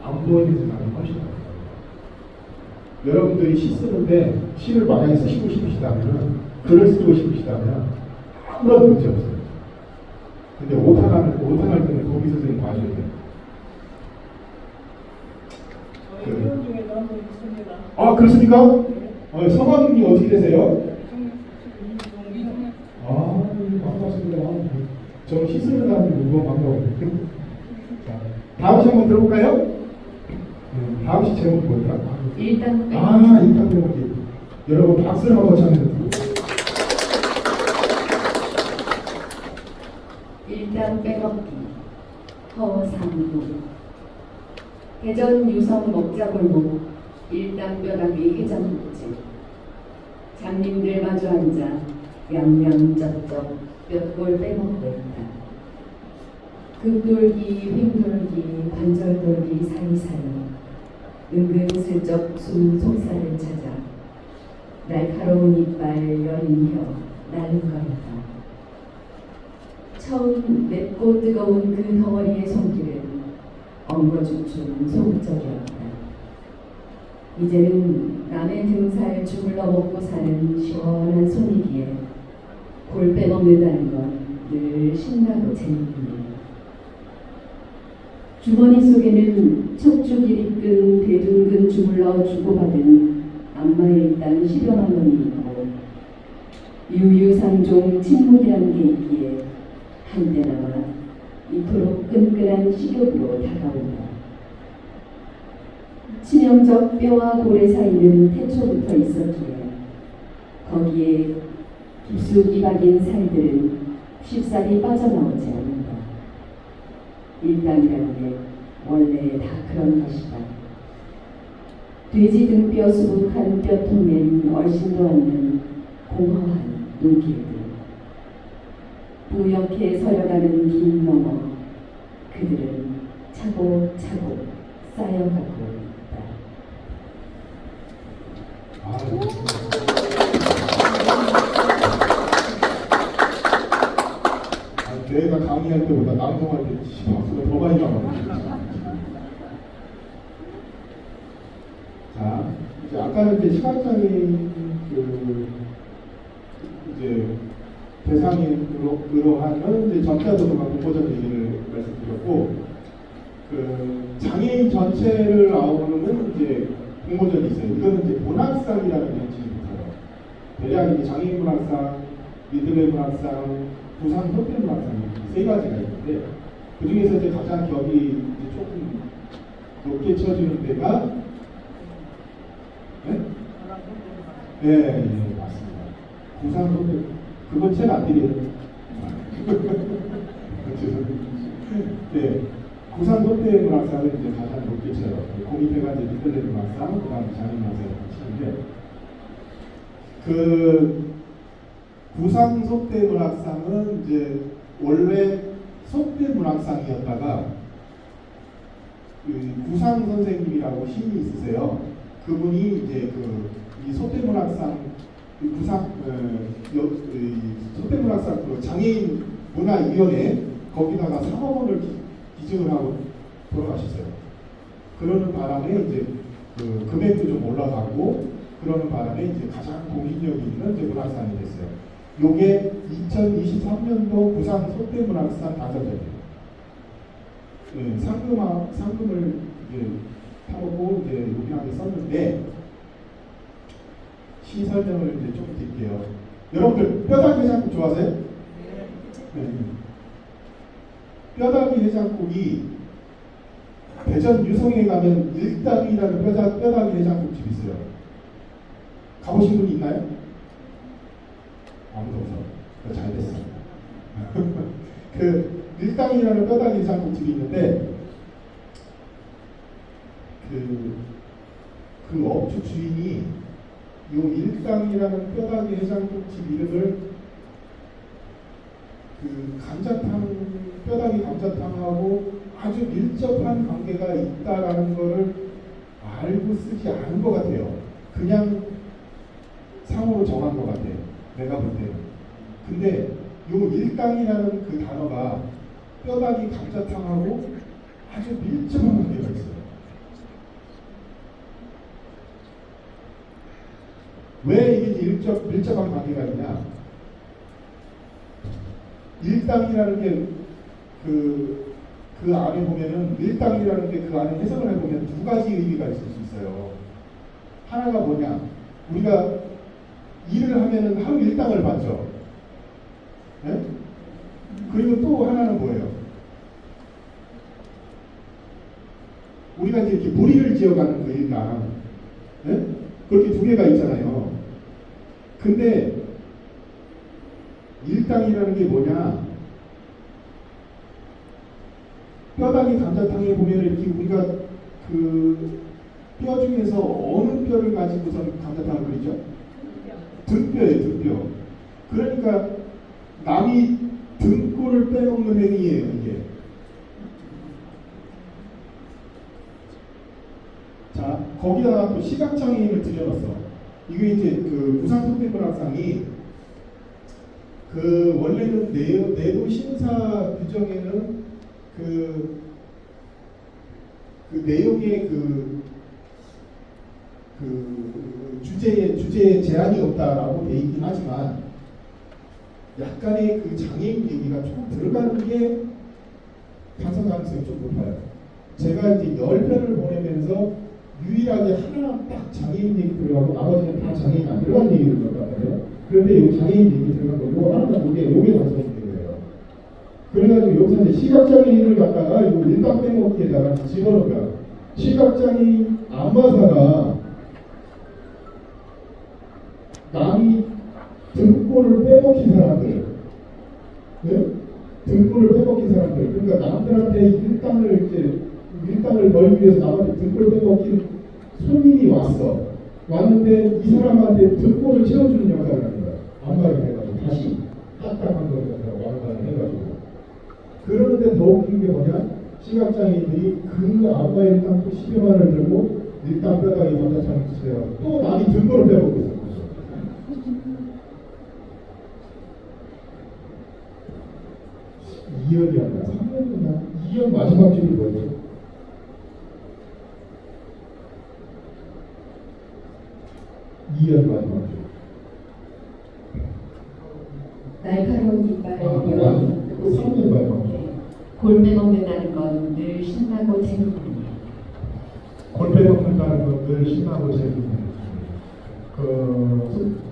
Speaker 1: 안 보이는 세상이 훨씬 많아요. 여러분들이 시 쓰는데 시를 만약에 쓰시고 싶으시다면 글을 쓰고 싶으시다면 아무런 문제 없어요. 근데 오탄할 때는 도기 선생님 봐줘야 돼요.
Speaker 3: 이런 중에 너무 있습니다.
Speaker 1: 아 그렇습니까? 성함이 어떻게 되세요? 아 반갑습니다. 저는 시 쓰는 사람이 너무 반가워요. 자, 다음 시 한번 들어볼까요? 다음 시 제목이 뭐더라?
Speaker 2: 일단
Speaker 1: 일단 제목이 여러분 박수를 한번 쳐주세요.
Speaker 2: 일단 빼먹기 허상무 대전 유성 먹자골목 일당 뼈다귀 해장국집 장님들 마주 앉아 양양쩍쩍 뼈골 빼먹고 있다. 급돌기 횡돌기 관절돌기 사이사이 은근슬쩍 숨 속살을 찾아 날카로운 이빨 여린 혀 나른거렸다. 처음 맵고 뜨거운 그 덩어리의 손길은 엉거주춤 소극적이었다. 이제는 남의 등살 주물러 먹고 사는 시원한 손이기에 골 빼먹는다는 건 늘 신나고 재밌네. 주머니 속에는 척추길이 끈 대둔근 주물러 주고받은 안마에 일당 10여만 원이 있고 유유상종 침묵이라는 게 있기에 한때나마 이토록 끈끈한 식욕으로 다가온다. 치명적 뼈와 골의 사이는 태초부터 있었기에 거기에 깊숙이 박인 살들은 쉽사리 빠져나오지 않는다. 일당이라는 게 원래 다 그런 것이다. 돼지 등뼈 수북한 뼈통엔 얼씬도 않는 공허한 눈길들 뿌옇게 서려가는 길 너머 그들은 차곡차곡 쌓여가고 있다.
Speaker 1: 아, 내가 강의할 때보다 낭송할 때 박수가 더 많이 나와요. 자, 이제 아까는 이제 시각장애인 이제 대상으로 하는 이제 전자도서관 공모전 얘기를 말씀드렸고, 장애인 전체를 아우르는 이제 공모전이 있어요. 이거는 이제 문학상이라는 명칭부터요. 대략 이제 장애인 문학상, 미들레 문학상, 부산 협회 문학상 세 가지가 있는데, 그 중에서 이제 가장 격이 이제 조금 높게 쳐주는 데가 네? 네, 맞습니다. 부산 협회 그건 제가 안 드려요. 네, 부산 협회 문학상을 이제 가장 높게 쳐요. 그 밑에가 이제 미들레 문학상, 그다음 장애인 문학상을 치는데, 그 부산 속대 문학상은 이제 원래 속대 문학상이었다가 그 구상 선생님이라고 신이 있으세요. 그분이 이제 이 속대 문학상 구상 속대 문학상 그 장애인 문화위원회 거기다가 3억 원을 기증을 하고 돌아가셨어요. 그러는 바람에 이제 그 금액도 좀 올라가고 그러는 바람에 이제 가장 공신력이 있는 이제 문학상이 됐어요. 요게 2023년도 부산 속대문학상 당선자입니다. 네, 상금을 이제 타고 이제 여기한테 썼는데 시 설명을 이제 좀 드릴게요. 여러분들 뼈다귀 해장국 좋아하세요? 네. 뼈다귀 해장국이 대전 유성에 가면 일당이라는 뼈다귀 해장국집이 있어요. 가보신 분 있나요? 아무도 없어. 잘 됐어. 그 일당이라는 뼈다귀 해장국집이 있는데 그 업주 주인이 요 일당이라는 뼈다귀 해장국집 이름을 그 뼈다귀 감자탕하고 아주 밀접한 관계가 있다라는 거를 알고 쓰지 않은 것 같아요. 그냥 상호로 정한 것 같아요. 내가 볼 때. 근데 요 일당이라는 그 단어가 뼈다귀 감자탕하고 아주 밀접한 관계가 있어요. 왜 이게 밀접한 관계가 있냐? 일당이라는 게 그 안에 보면은 일당이라는 게 그 안에 해석을 해보면 두 가지 의미가 있을 수 있어요. 하나가 뭐냐? 우리가 일을 하면은 하루 일당을 받죠. 네? 그리고 또 하나는 뭐예요? 우리가 이제 이렇게 무리를 지어가는 그 일당. 네? 그렇게 두 개가 있잖아요. 근데 일당이라는 게 뭐냐? 뼈다귀 감자탕에 보면 이렇게 우리가 그 뼈 중에서 어느 뼈를 가지고서 감자탕을 끓이죠? 등뼈예요, 등뼈. 그러니까 남이 등골을 빼먹는 행위예요, 이게. 자, 거기다가 또 시각장애인을 들여놨어. 이게 이제 그 부산 속대문학상이 그 원래는 내부 심사 규정에는 그 내용의 주제에 제한이 없다라고 돼 있긴 하지만 약간의 그 장애인 얘기가 조금 들어가는 게 당선 가능성이 좀 높아요. 제가 이제 10편을 보내면서 유일하게 하나 딱 장애인 얘기 들어가고 나머지는 다 장애인 안 들어간 얘기를 들어갔거든요. 그런데 이 장애인 얘기 들어간 거고 하나는 요게 당선이 된 거예요. 그래가지고 여기서 이제 시각장애인을 갖다가 이 일당 빼먹기에다가 집어넣은 거야. 시각장애인 안마사가 남이 등골을 빼먹힌 사람들, 네? 등골을 빼먹힌 사람들, 그러니까 남들한테 일당을 벌기 위해서 남한테 등골을 빼먹힌 손님이 왔는데 이 사람한테 등골을 채워주는 역할을 하는 거야. 안마를 해가지고 딱딱한 걸 갖다가 완화를 해가지고. 그러는데 더 웃긴 게 뭐냐? 시각장애인들이 그 아빠 일당 또 10여만 원을 들고 일당 뼈다가 이 번다창을 주세요. 또 남이 든 거를 빼먹고 있어요. 이연이었나? 3년이었나? 2년 마지막 줄이 뭐였죠? 이연 마지막 줄.
Speaker 2: 날카로운 이빨,
Speaker 1: 그 3년 마지막 줄.
Speaker 2: 골 빼먹는다는 건 늘 신나고 재밌는 일.
Speaker 1: 골 빼먹는다는 건 늘 신나고 재밌는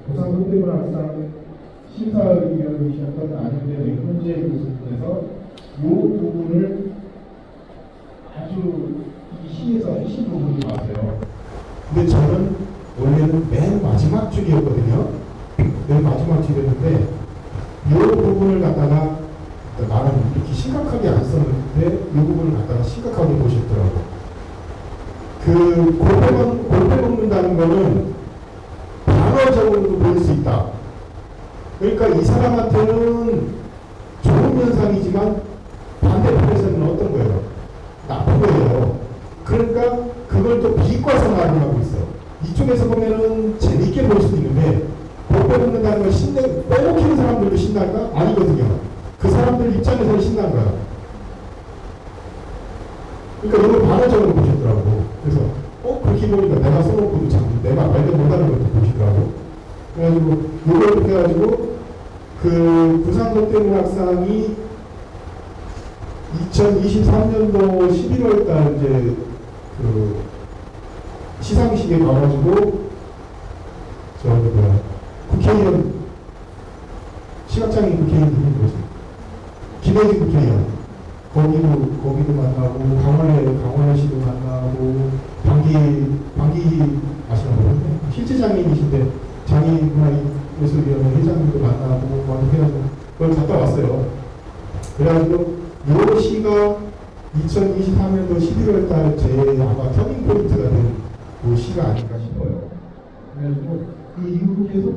Speaker 1: 부산 현대문학상 심사위원이셨던 안현대 맹문재 교수님께서 이 부분을 아주 이 시에서 핵심 부분이 맞아요. 근데 저는 원래는 맨 마지막 줄이었거든요. 맨 마지막 줄이었는데 이 부분을 갖다가 나는 이렇게 심각하게 안 썼는데 이 부분을 갖다가 심각하게 보셨더라고. 골 빼먹는다는 거는 단어적으로도 보일 수 있다. 그러니까 이 사람한테는 좋은 현상이지만 반대편에서는 어떤 거예요? 나쁜 거예요. 그러니까 그걸 또 비과서 말을 하고 있어. 이쪽에서 보면은 재밌게 볼 수도 있는데 골 빼먹는다는 걸 빼먹히는 사람들도 신날까? 아니거든요. 그 사람들 입장에서는 신난 거야. 그러니까 이걸 반어적으로 보시더라고. 그래서 그렇게 보니까 내가 써놓고도 참 내가 발견 못하는 것도 보시더라고. 그래가지고 이걸 해가지고 그 부산 현대문학상이 2023년도 11월달 이제 그 시상식에 가가지고 국회의원 시각장애인 국회의원 누군 거지? 김혜진 국회의원. 거기도 만나고 강원시도 만나고 방기 아시나 모르겠네. 실제 장애인이신데 장애인문화예술위원회 회장님도 만나고 막 이렇게 해가지고 그걸 갔다 왔어요. 그래가지고 이 시가 2023년도 11월달 제 아마 터닝 포인트가 된 그 시가 아닌가 싶어요. 그래가지고 그 이후로 계속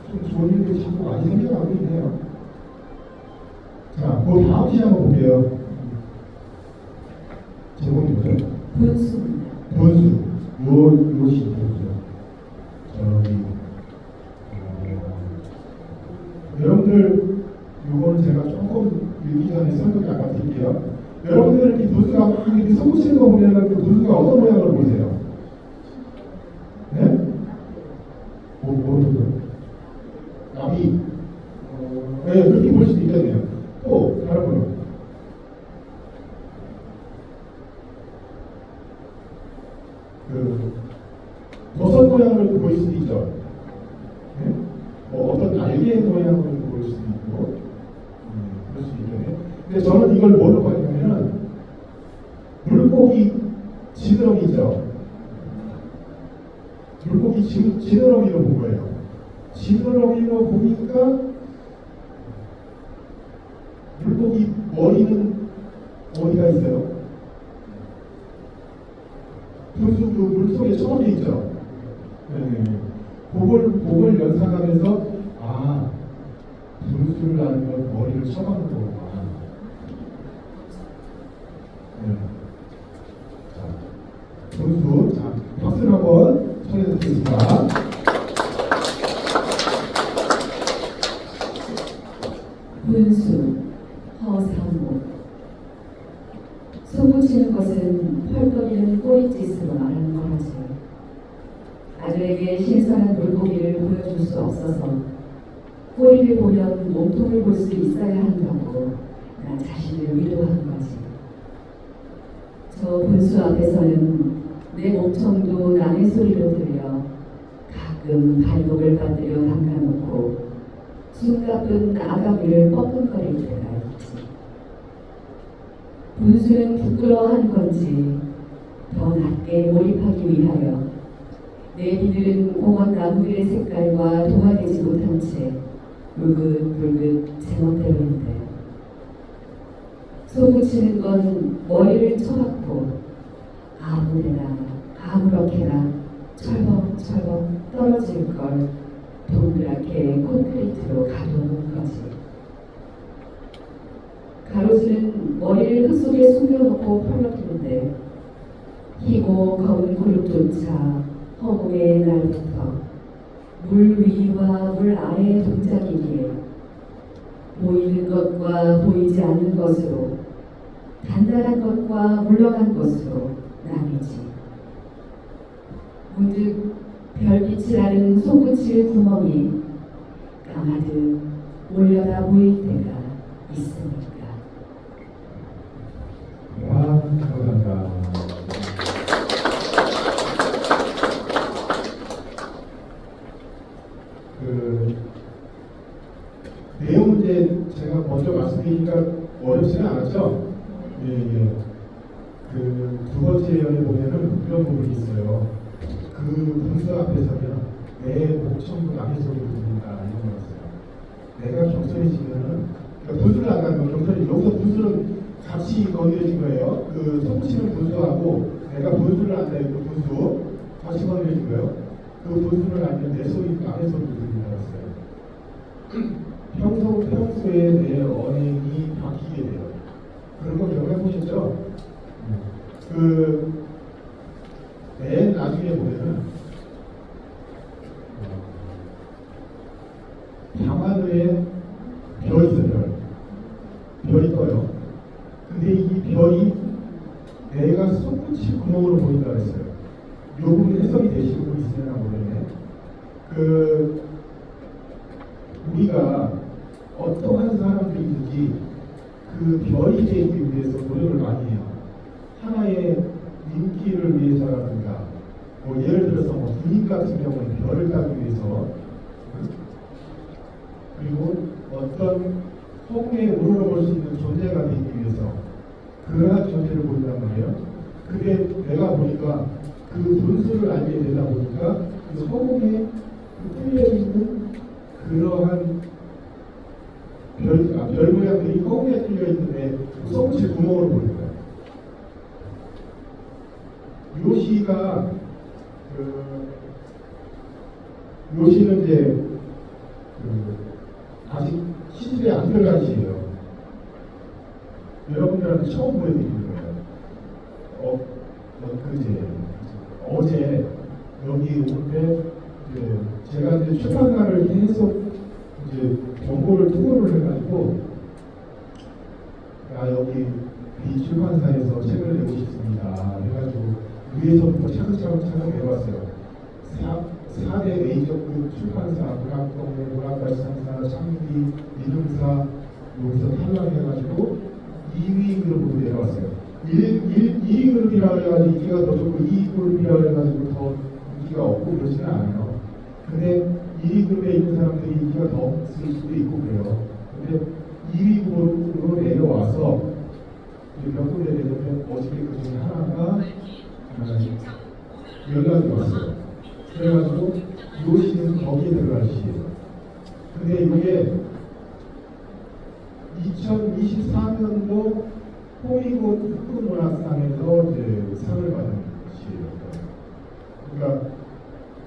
Speaker 1: 좀 좋은 일들이 자꾸 많이 생겨나고 있네요. 자, 그 다음 시 한번 볼게요. 제목이 뭐죠?
Speaker 2: 분수입니다.
Speaker 1: 분수. 요 시 분수요. 여러분들, 요거는 제가 조금 읽기 전에 설명을 아까 드릴게요. 여러분들 이 분수가 막 이렇게 솟구치는 거 보면 그 분수가 어떤 모양으로 보이세요? 네? 뭐죠? 나비. 네, 그렇게 볼 수도 있겠네요. 또 다른 거는 버섯 모양을 보일 수도 있죠. 네? 어떤 날개 모양을 보일 수도 있고, 그럴 수도 있겠네요. 근데 저는 이걸 뭐로 봤냐면은 물고기 지느러미 있죠. 물고기 지느러미로 본 거예요. 지느러미로 보니까 물고기 머리는 어디가 있어요? 분수 그 물속에 처음에 있죠. 네. 그걸 연상하면서 분수를 하는 건 머리를 쳐박는 거구나. 네. 자, 분수. 자, 박수를 한번 청해 드리겠습니다.
Speaker 2: 분수, 허상무. 솟구치는 것은 펄거리는 꼬리짓으로 말하는 거라지. 아들에게 신선한 물고기를 보여줄 수 없어서 꼬리를 보면 몸통을 볼 수 있어야 한다고 나 자신을 위로하는 거지. 저 분수 앞에서는 내 몸통도 남의 소리로 들려 가끔 발목을 받들여 담가놓고 숨가쁜 아가미를 뻐끔거릴 때가 있지. 분수는 부끄러워하는 건지 더 낮게 몰입하기 위하여 내 비늘은 공원 나무들의 색깔과 동화되지 못한 채 울긋불긋 제멋대로인데 솟구치는 건 머리를 쳐박고 아무데나 아무렇게나 철벅철벅 떨어질 걸 동그랗게 콘크리트로 가둬놓은 거지. 가로수는 머리를 흙 속에 숨겨놓고 펄럭이는데 희고 검은 그룹조차 허공의 날부터 물 위와 물 아래의 동작이기에 보이는 것과 보이지 않는 것으로 단단한 것과 물러간 것으로 나뉘지. 문득 별빛을 아는 손붙일 구멍이 까마득 올려다 보일 때가 있으니까.
Speaker 1: 와, 감사합니다. 그 내용 이제 제가 먼저 말씀드리니까 어렵지는 않았죠? 예, 예. 그 두 번째 연에 보면은 이런 부분이 있어요. 그 분수 앞에 서면 내 목청도 남의 소리를 듣는다 이런 거였어요. 내가 경선해지면은 그러니까 분수를 안 가는 거 경선이 여기서 분수는 같이 건드려진 거예요. 그 성치는 분수하고 내가 분수를 안다 그 분수 같이 건드려진 거예요. 그 분수를 알면 내 소리 남의 소리를 듣는다 했어요. 평소에 내 언행이 바뀌게 돼요. 그런 거 경험해 보셨죠? 맨 나중에 보면은 밤하늘에 별이 있어요. 별이 떠요. 근데 이 별이 내가 손붙일 구멍으로 보인다 그랬어요. 이 부분 해석이 되시는 분 있으려나 모르겠네. 우리가 어떠한 사람들이든지 그 별이 되기 위해서 노력을 많이 해요. 하나의 인기를 위해서라든가, 뭐 예를 들어서 뭐 군인 같은 경우는 별을 따기 위해서, 그리고 어떤 허공에 우러러볼 수 있는 존재가 되기 위해서 그러한 존재를 보인단 말이에요. 그게 내가 보니까 그 분수를 알게 되다 보니까 그 허공에 뚫려 있는 그러한 별 모양들이 허공에 뚫려 있는데 썩지 구멍으로 보인 거예요. 요시가 요시는 이제 아직 시집에 안 들어간 시예요. 여러분들한테 처음 보여드리는 거예요. 어제 여기 올 때 제가 이제 출판사를 계속 이제 정보를 투고를 해가지고 여기 이 출판사에서 책을 내고 싶습니다. 해가지고 위에서부터 차근차근 내봤어요. 4대 메이저급 출판사, 문학동네, 문학발상사, 창기, 이름사 여기서 탈락해가지고 2위 그룹으로 내려왔어요. 1위 그룹이라고 해가지고 인기가 더 좋고 2위 그룹이라고 해가지고 더 인기가 없고 그러지는 않아요. 근데 1위 그룹에 있는 사람들이 인기가 더 없을 수도 있고 그래요. 근데 2위 그룹으로 내려와서 몇 군데 내려면 어저께 그 중에 하나가 연락이 왔어요. 그래가지고 요시는 거기에 들어갈 시예요. 근데 이게 2024년도 호이곤 흑금문학상에서 이제 상을 받은 시예요. 그러니까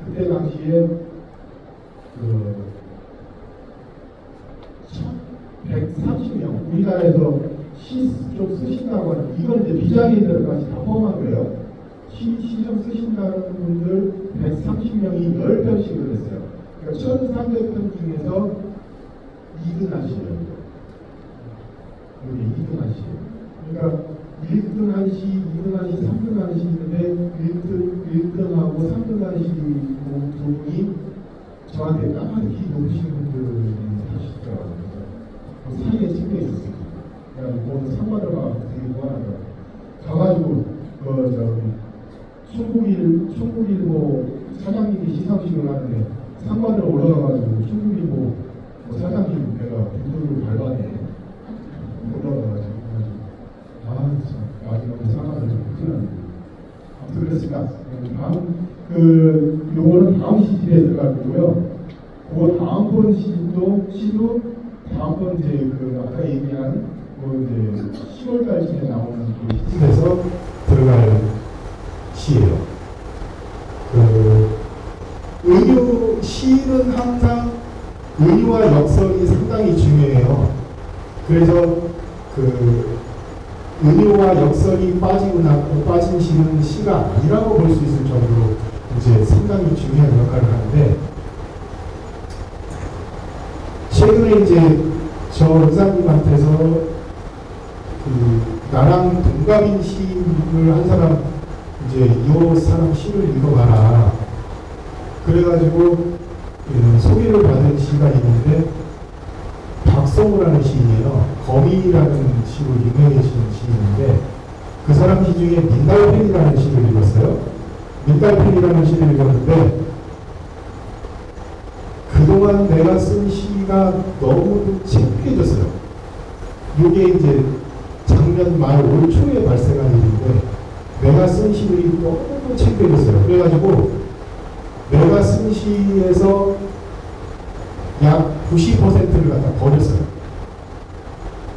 Speaker 1: 그때 당시에 130명 우리나라에서 시 좀 쓰신다고 하는 이건 이제 비장애인들까지 다 포함한 거예요. 시 좀 쓰신다는 분들 130명이 10편씩을 했어요. 그러니까 1300편 중에서 2등 하시예요. 여기 2등 하시예요. 그러니까 1등 한 시, 2등 한 시, 3등 한 시 있는데 1등하고 3등 한 시 두 분이 저한테 까마득히 높으신 분들이 하시더라고요. 그 사이에 찍혀 있었어요. 그래가지고 뭐 상 받으러 되게 무한하더라고요. 가가지고 충북일보 사장님이 시상식을 하는데 상 받으러 올라가가지고 충북일보 사장님 내가 빈도를 밟아내 올라가가지고 마지막에 상관을 좀 큰일 났네. 아무튼 그랬습니다. 다음 요거는 다음 시즌에 들어갈 거고요. 그 다음번 시도 다음번 이제 아까 얘기한 이제 10월달쯤에 나오는 그 시즌에서 들어갈 시예요. 시는 항상 은유와 역설이 상당히 중요해요. 그래서 그 은유와 역설이 빠진 시는 시가 아니라고 볼 수 있을 정도로 이제 상당히 중요한 역할을 하는데, 최근에 이제 저 의사님한테서 그 나랑 동갑인 시인을 한 사람, 이제 이 사람 시를 읽어봐라. 그래가지고 소개를 받은 시가 있는데, 박성우라는 시인이에요. 거미라는 시로 유명해진 시인인데, 그 사람 시 중에 민달팽이라는 시를 읽었어요. 민달팽이라는 시를 읽었는데, 그동안 내가 쓴 시가 너무 창피해졌어요. 이게 이제 작년 말 올 초에 발생한 일인데, 내가 쓴 시들이 너무 창피해졌어요. 그래가지고 내가 쓴 시에서 약 90%를 갖다 버렸어요.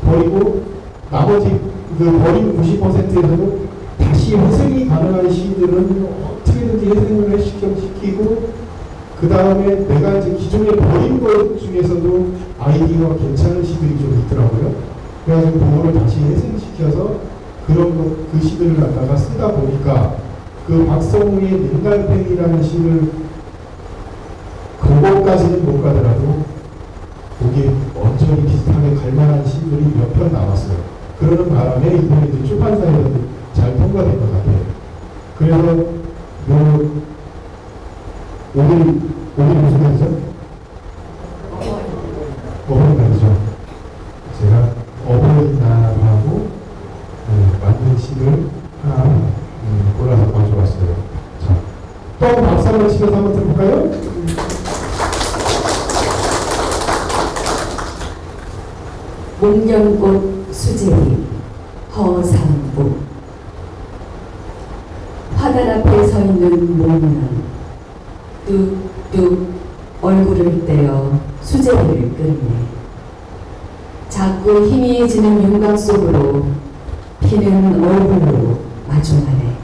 Speaker 1: 버리고 나머지 그 버린 90%에서도 다시 회생이 가능한 시들은 어떻게든지 회생을 시키고, 그 다음에 내가 이제 기존에 버린 것 중에서도 아이디어가 괜찮은 시들이 좀 있더라고요. 그래가지고 그거를 다시 회생시켜서 그 시들을 갖다가 쓰다 보니까 그 박성우의 민달팽이라는 시를 그것까지는 못 가더라도 거기에 언저리 비슷하게 갈 만한 시들이 몇 편 나왔어요. 그러는 바람에 이번에 이제 출판사에서 잘 통과된 것 같아요. 그래서 오늘 무슨 날이죠? 어버이날이죠. 제가 어버이날하고 맞는 시를 하나 골라서 가져왔어요. 자, 또 박수 한번 치면서 한번 들어볼까요?
Speaker 2: 목련꽃 수제비 허상부. 화단 앞에 서 있는 목련, 뚝뚝 얼굴을 떼어 수제비를 끓네. 자꾸 희미해지는 윤곽 속으로 피는 얼굴로 마주하네.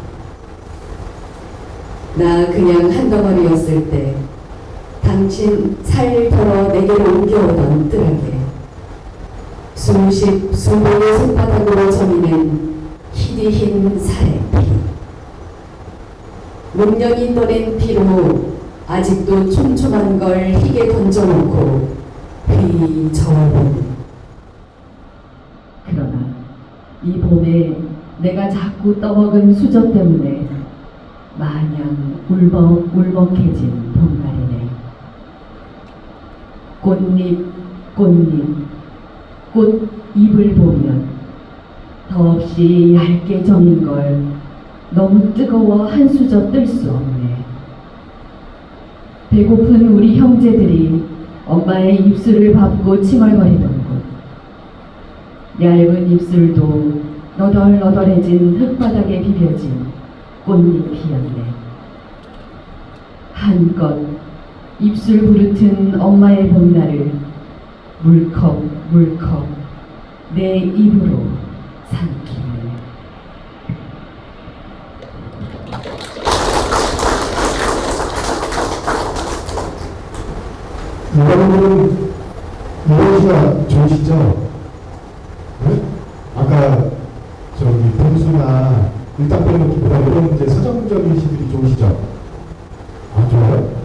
Speaker 2: 나 그냥 한 덩어리였을 때 당신 살 덜어 내게로 옮겨오던 뜰하게 수십 수봉의 손바닥으로 저미는 희디 흰 살의 피. 목련이 떠낸 피로 아직도 촘촘한 걸 희게 던져놓고 휘 저어보는. 그러나 이 봄에 내가 자꾸 떠먹은 수저 때문에 마냥 울먹울먹해진 봄날이네. 꽃 잎을 보면 더없이 얇게 저민 걸 너무 뜨거워 한 수저 뜰 수 없네. 배고픈 우리 형제들이 엄마의 입술을 밟고 칭얼거리던 곳, 얇은 입술도 너덜너덜해진 흙바닥에 비벼진 꽃잎이었네. 한껏 입술 부르튼 엄마의 봄날을 물컥물컥 내 입으로 삼키네.
Speaker 1: 여러분은 이런 시가 좋으시죠? 네? 아까 저기 동수나 일단 빼놓기보다 이런 이제 서정적인 시들이 좋으시죠? 아, 좋아요?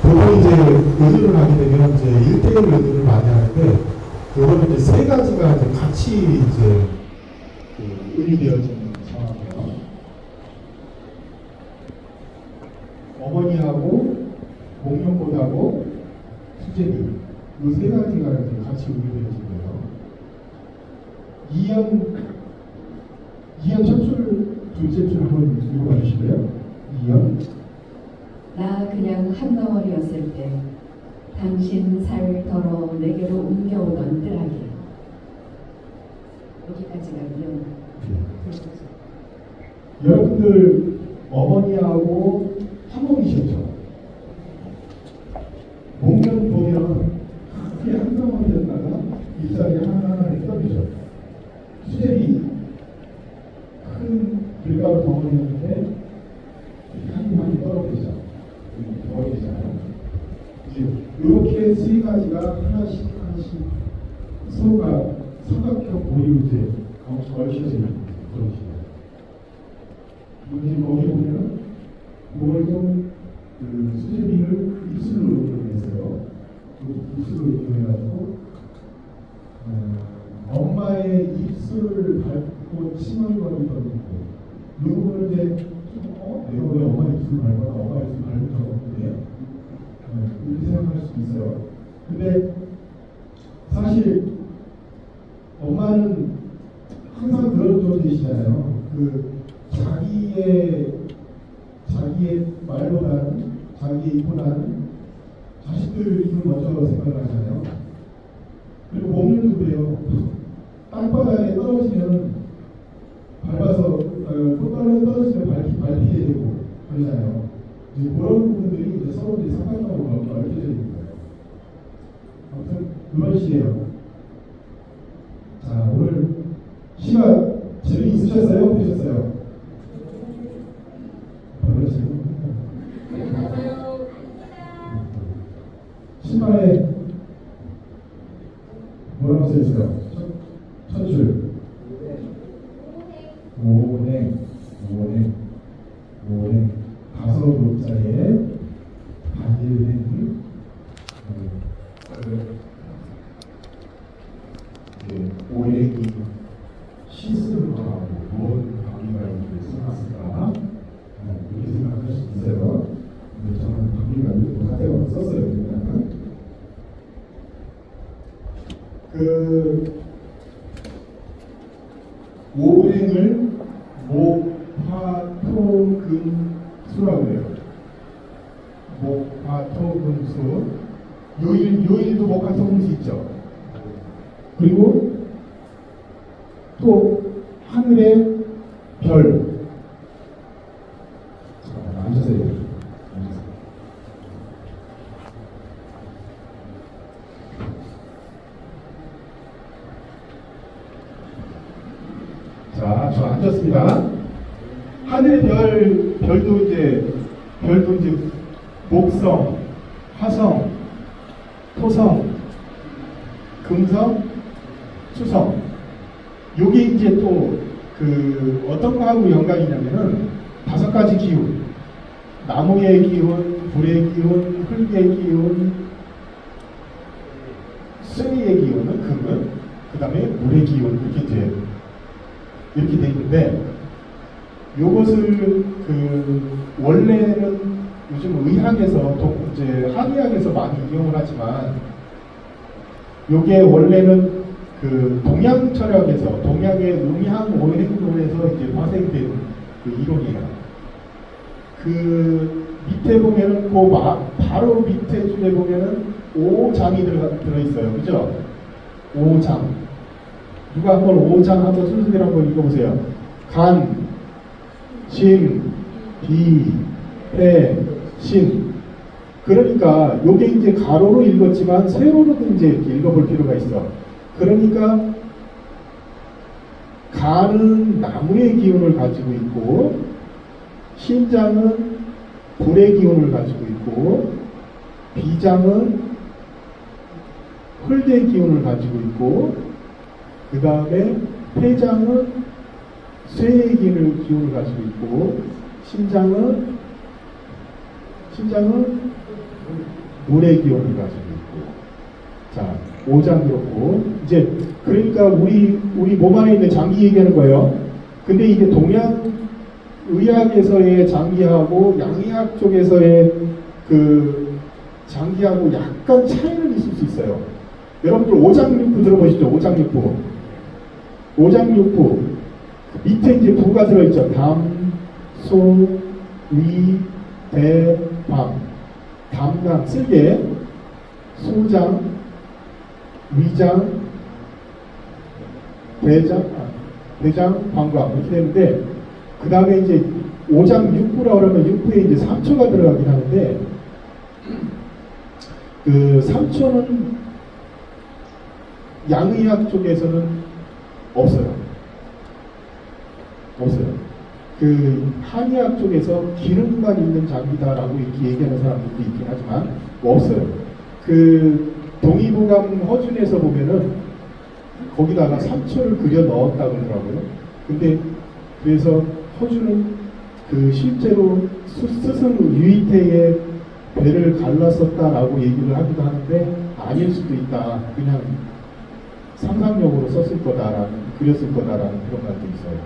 Speaker 1: 보통 이제 은유를 하게 되면 이제 1대1 은유를 많이 하는데, 요거는 이제 세 가지가 이제 같이 이제 은유되어지는 상황이에요. 어머니하고 목련꽃하고 수제비, 이 세 가지가 이제 같이 은유되어진 거예요. 이연 첫 줄, 둘째 줄 한번 읽어봐 주실래요? 이연.
Speaker 2: 나 그냥 한 덩어리였을 때 당신 살 덜어 내게로 옮겨오던 뜰하게. 여기까지가 이연.
Speaker 1: 여러분들 어머니하고 한 몸이셨죠? 목련 보면 크게 한 덩어리였다가 잎사귀 하나하나 떨어지죠. 수제비 큰 밀가루 덩어리였는데 서로가 삼각형 고리우주에 얽혀져 있는 그런 식이에요. 이제 거기 보면은 그걸 좀그 수제비를 입술로 이용해서요. 입술로 이용해가지고 엄마의 입술을 밟고 칭얼거리던 이 부분은 이제 내가 왜 엄마 입술 밟거나 엄마 입술 밟은 적 없는데 이렇게 생각할 수도 있어요. 근데 사실 엄마는 항상 그런 존재이시잖아요. 그 자기의 말보다는 자기의 입보다는 자식들 입을 먼저 생각을 하잖아요. 그리고 몸도 그래요. 땅바닥에 떨어지면 밟아서 꽃바닥에 떨어지면 밟히게 되고 그러잖아요. 이제 그런 부분들이 이제 서로 이제 상관적으로 얽혀져 있는 거예요. 아무튼 그런 시예요. 자, 오늘 시가 재미있으셨어요? 어떠셨어요? 별로시고 신발에 뭐라고 써있어요? 첫 줄 오행 다섯 글자에 반일행 오행이 시스를 하고 무엇 관계가 이렇게 써놨을까? 이렇게 생각할 수 있어요. 근데 저는 관계가 이렇게 가대가 썼어요. 그냥. 그 오행을 목화토금수라고 해요. 목화토금수. 요일도 목화토금수 있죠. 그리고 또 하늘의 별. 앉으세요. 자, 저 앉았습니다. 하늘의 별도 이제 목성, 화성, 토성, 금성, 수성. 요게 이제 또 그 어떤 거하고 연관이냐면은 5가지 기운. 나무의 기운, 불의 기운, 흙의 기운, 쇠의 기운은 금은, 그 다음에 물의 기운 이렇게 돼 있는데, 요것을 원래는 요즘 의학에서 이제 한의학에서 많이 이용을 하지만, 요게 원래는 동양 철학에서 동양의 음양 오행론에서 이제 파생된 이론이에요. 밑에 보면은 바로 밑에 줄에 보면은 5장이 들어있어요. 그죠? 5장. 누가 한번 5장 한번 순서대로 한번 읽어보세요. 간, 심, 비, 해, 신. 그러니까 요게 이제 가로로 읽었지만 세로로도 이제 이렇게 읽어볼 필요가 있어. 그러니까 간은 나무의 기운을 가지고 있고, 신장은 불의 기운을 가지고 있고, 비장은 흙의 기운을 가지고 있고, 그 다음에 폐장은 쇠의 기운을 가지고 있고, 신장은 물의 기운을 가지고 있고. 자, 5장 그렇고, 이제 그러니까 우리 몸 안에 있는 장기 얘기하는 거예요. 근데 이게 동양 의학에서의 장기하고 양의학 쪽에서의 장기하고 약간 차이는 있을 수 있어요. 여러분들 오장육부 들어보시죠? 오장육부 밑에 이제 부가 들어있죠. 담, 소, 위, 대, 방. 담장, 쓸개, 소장, 위장, 대장, 방광 이렇게 되는데, 그 다음에 이제 오장육부라 그러면 육부에 이제 3초가 들어가긴 하는데, 그 3초는 양의학 쪽에서는 없어요. 한의학 쪽에서 기능만 있는 장기다라고 이렇게 얘기하는 사람들도 있긴 하지만 없어요. 동의보감 허준에서 보면은 거기다가 상처를 그려 넣었다 그러더라고요. 근데 그래서 허준은 그 실제로 스승 유이태의 배를 갈랐었다라고 얘기를 하기도 하는데 아닐 수도 있다. 그냥 상상력으로 썼을 거다라는, 그렸을 거다라는 그런 말도 있어요.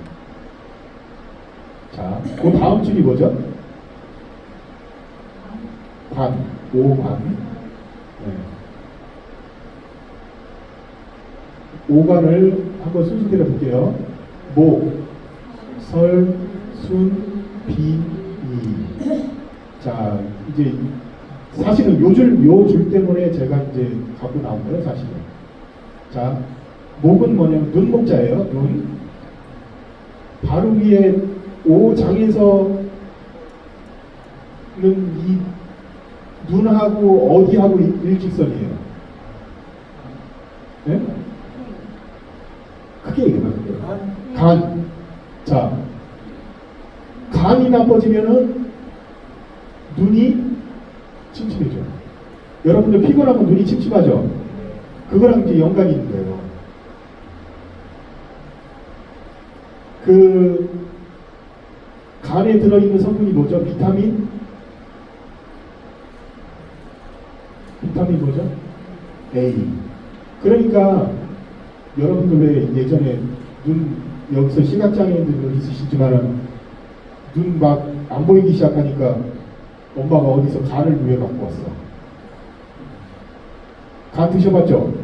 Speaker 1: 자, 그 다음 줄이 뭐죠? 관, 오관. 네. 오관을 한번 순서대로 볼게요. 목, 설, 순, 비, 이. 자, 이제 사실은 요 줄 때문에 제가 이제 갖고 나온 거예요, 사실은. 자, 목은 뭐냐면 눈목자예요, 눈. 바로 위에 오장에서는 이 눈하고 어디하고 일직선이에요. 네? 크게 얘기해봐. 간. 자, 간이 나빠지면은 눈이 침침해져. 여러분들 피곤하면 눈이 침침하죠? 그거랑 이제 연관이 있는 거예요. 그 간에 들어있는 성분이 뭐죠? 비타민 뭐죠? A. 그러니까 여러분들 왜 예전에 눈 여기서 시각장애인들 있으시지만은 눈 막 안 보이기 시작하니까 엄마가 어디서 간을 왜 갖고 왔어? 간 드셔봤죠?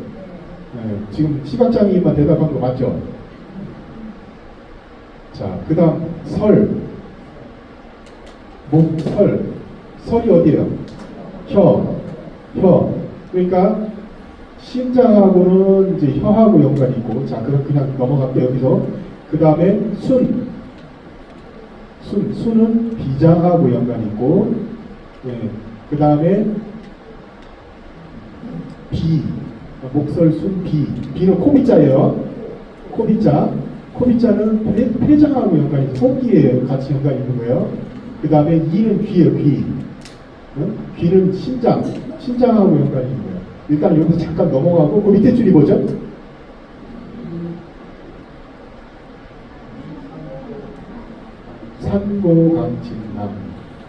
Speaker 1: 네, 지금 시각장애인만 대답한 거 맞죠? 자, 그 다음 설. 목, 설. 설이 어디예요? 혀. 그러니까 심장하고는 이제 혀하고 연관이 있고, 자, 그럼 그냥 넘어갈게요, 여기서. 그 다음에 순은 비장하고 연관이 있고, 예, 그 다음에 비, 목설, 순, 비는 코비자예요. 코비자는 폐장하고 연관이 있어요. 코기에 같이 연관이 있는 거예요. 그 다음에 이는 귀예요, 귀. 귀는 신장하고 연관이 있는 거예요. 일단 여기서 잠깐 넘어가고, 그 밑에 줄이 뭐죠?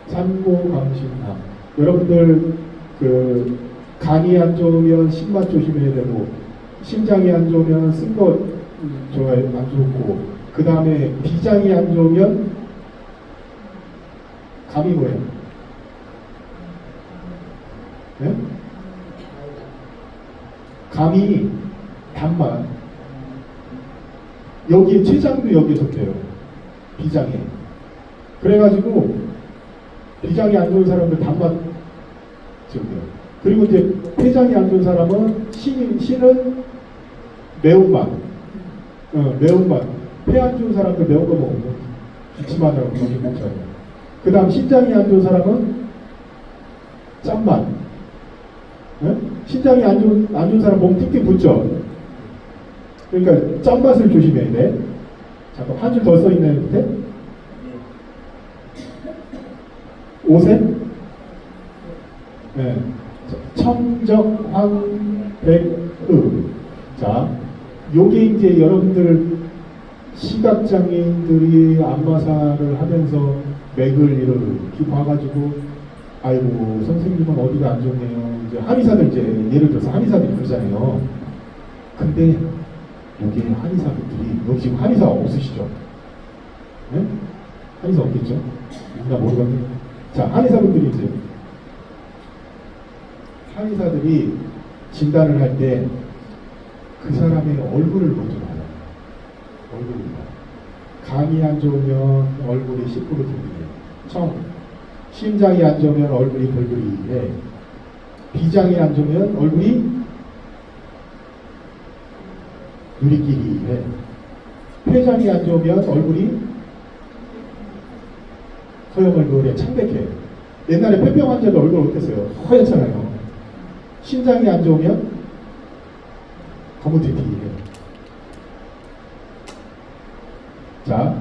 Speaker 1: 산고강진남. 여러분들 그 간이 안 좋으면 신맛 조심해야 되고, 심장이 안 좋으면 쓴 거 안 좋고, 그 다음에 비장이 안 좋으면 감이 뭐예요? 네? 감이 단맛. 여기에 췌장도 여기에 속해요. 비장에. 그래가지고 비장이 안 좋은 사람들 단맛 지금요. 그리고 이제 폐장이 안 좋은 사람은 신은 매운맛. 매운맛. 폐 안 좋은 사람들 매운 거 먹으면 기침하느라고 정신 못 차요. 그 다음 신장이 안 좋은 사람은 짠맛. 네? 신장이 안 좋은 사람 몸 틱틱 붓죠. 그러니까 짠맛을 조심해야 돼. 잠깐 한 줄 더 써있나요 밑에? 오색? 네. 청적, 황, 백, 자, 요게 이제 여러분들 시각장애인들이 안마사를 하면서 맥을 이렇게 봐가지고, 아이고, 선생님은 어디가 안 좋네요. 이제 한의사들 이제 예를 들어서 한의사들이 그러잖아요. 근데 여기 한의사분들이, 여기 지금 한의사 없으시죠? 네? 한의사 없겠죠? 누구나 모르겠는데. 자, 한의사분들이 이제 한의사들이 진단을 할 때 그 사람의 얼굴을 먼저 봐요. 얼굴을 봐요. 간이 안 좋으면 얼굴이 시퍼렇게 심장이 안 좋으면 얼굴이 벌벌이해. 비장이 안 좋으면 얼굴이 누리끼리해. 폐장이 안 좋으면 얼굴이 허영 얼굴에 창백해. 옛날에 폐병 환자들 얼굴 어땠어요? 허옇잖아요. 심장이 안 좋으면 거무튀튀해. 자,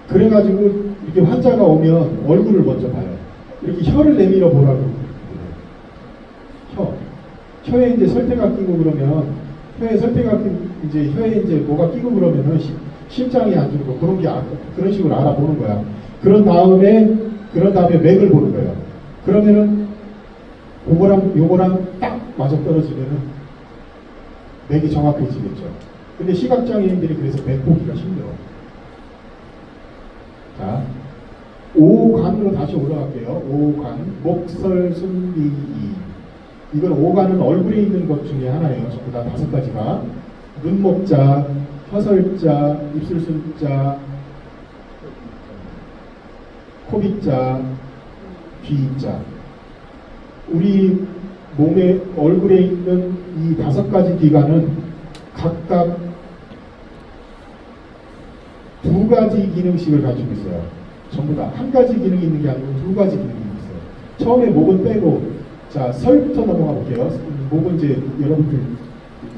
Speaker 1: 그래가지고 이렇게 환자가 오면 얼굴을 먼저 봐요. 이렇게 혀를 내밀어 보라고. 혀에 이제 설태가 끼고 그러면 혀에 설태가 이제 혀에 이제 뭐가 끼고 그러면은 심장이 안 좋고 그런 게 그런 식으로 알아보는 거야. 그런 다음에 맥을 보는 거예요. 그러면은 요거랑 딱 맞아 떨어지면은 맥이 정확해지겠죠. 근데 시각장애인들이 그래서 맥 보기가 힘들어. 자, 오관으로 다시 올라갈게요. 오관, 목설, 순리, 이. 이건 오관은 얼굴에 있는 것 중에 하나예요. 전부 다 5가지가. 눈목자, 혀설자, 입술순자, 코빗자, 귀자. 우리 몸에 얼굴에 있는 이 5가지 기관은 각각 2가지 기능씩을 가지고 있어요. 전부 다 1가지 기능이 있는 게 아니고 2가지 기능이 있어요. 처음에 목은 빼고, 자, 설부터 넘어가 볼게요. 목은 이제 여러분들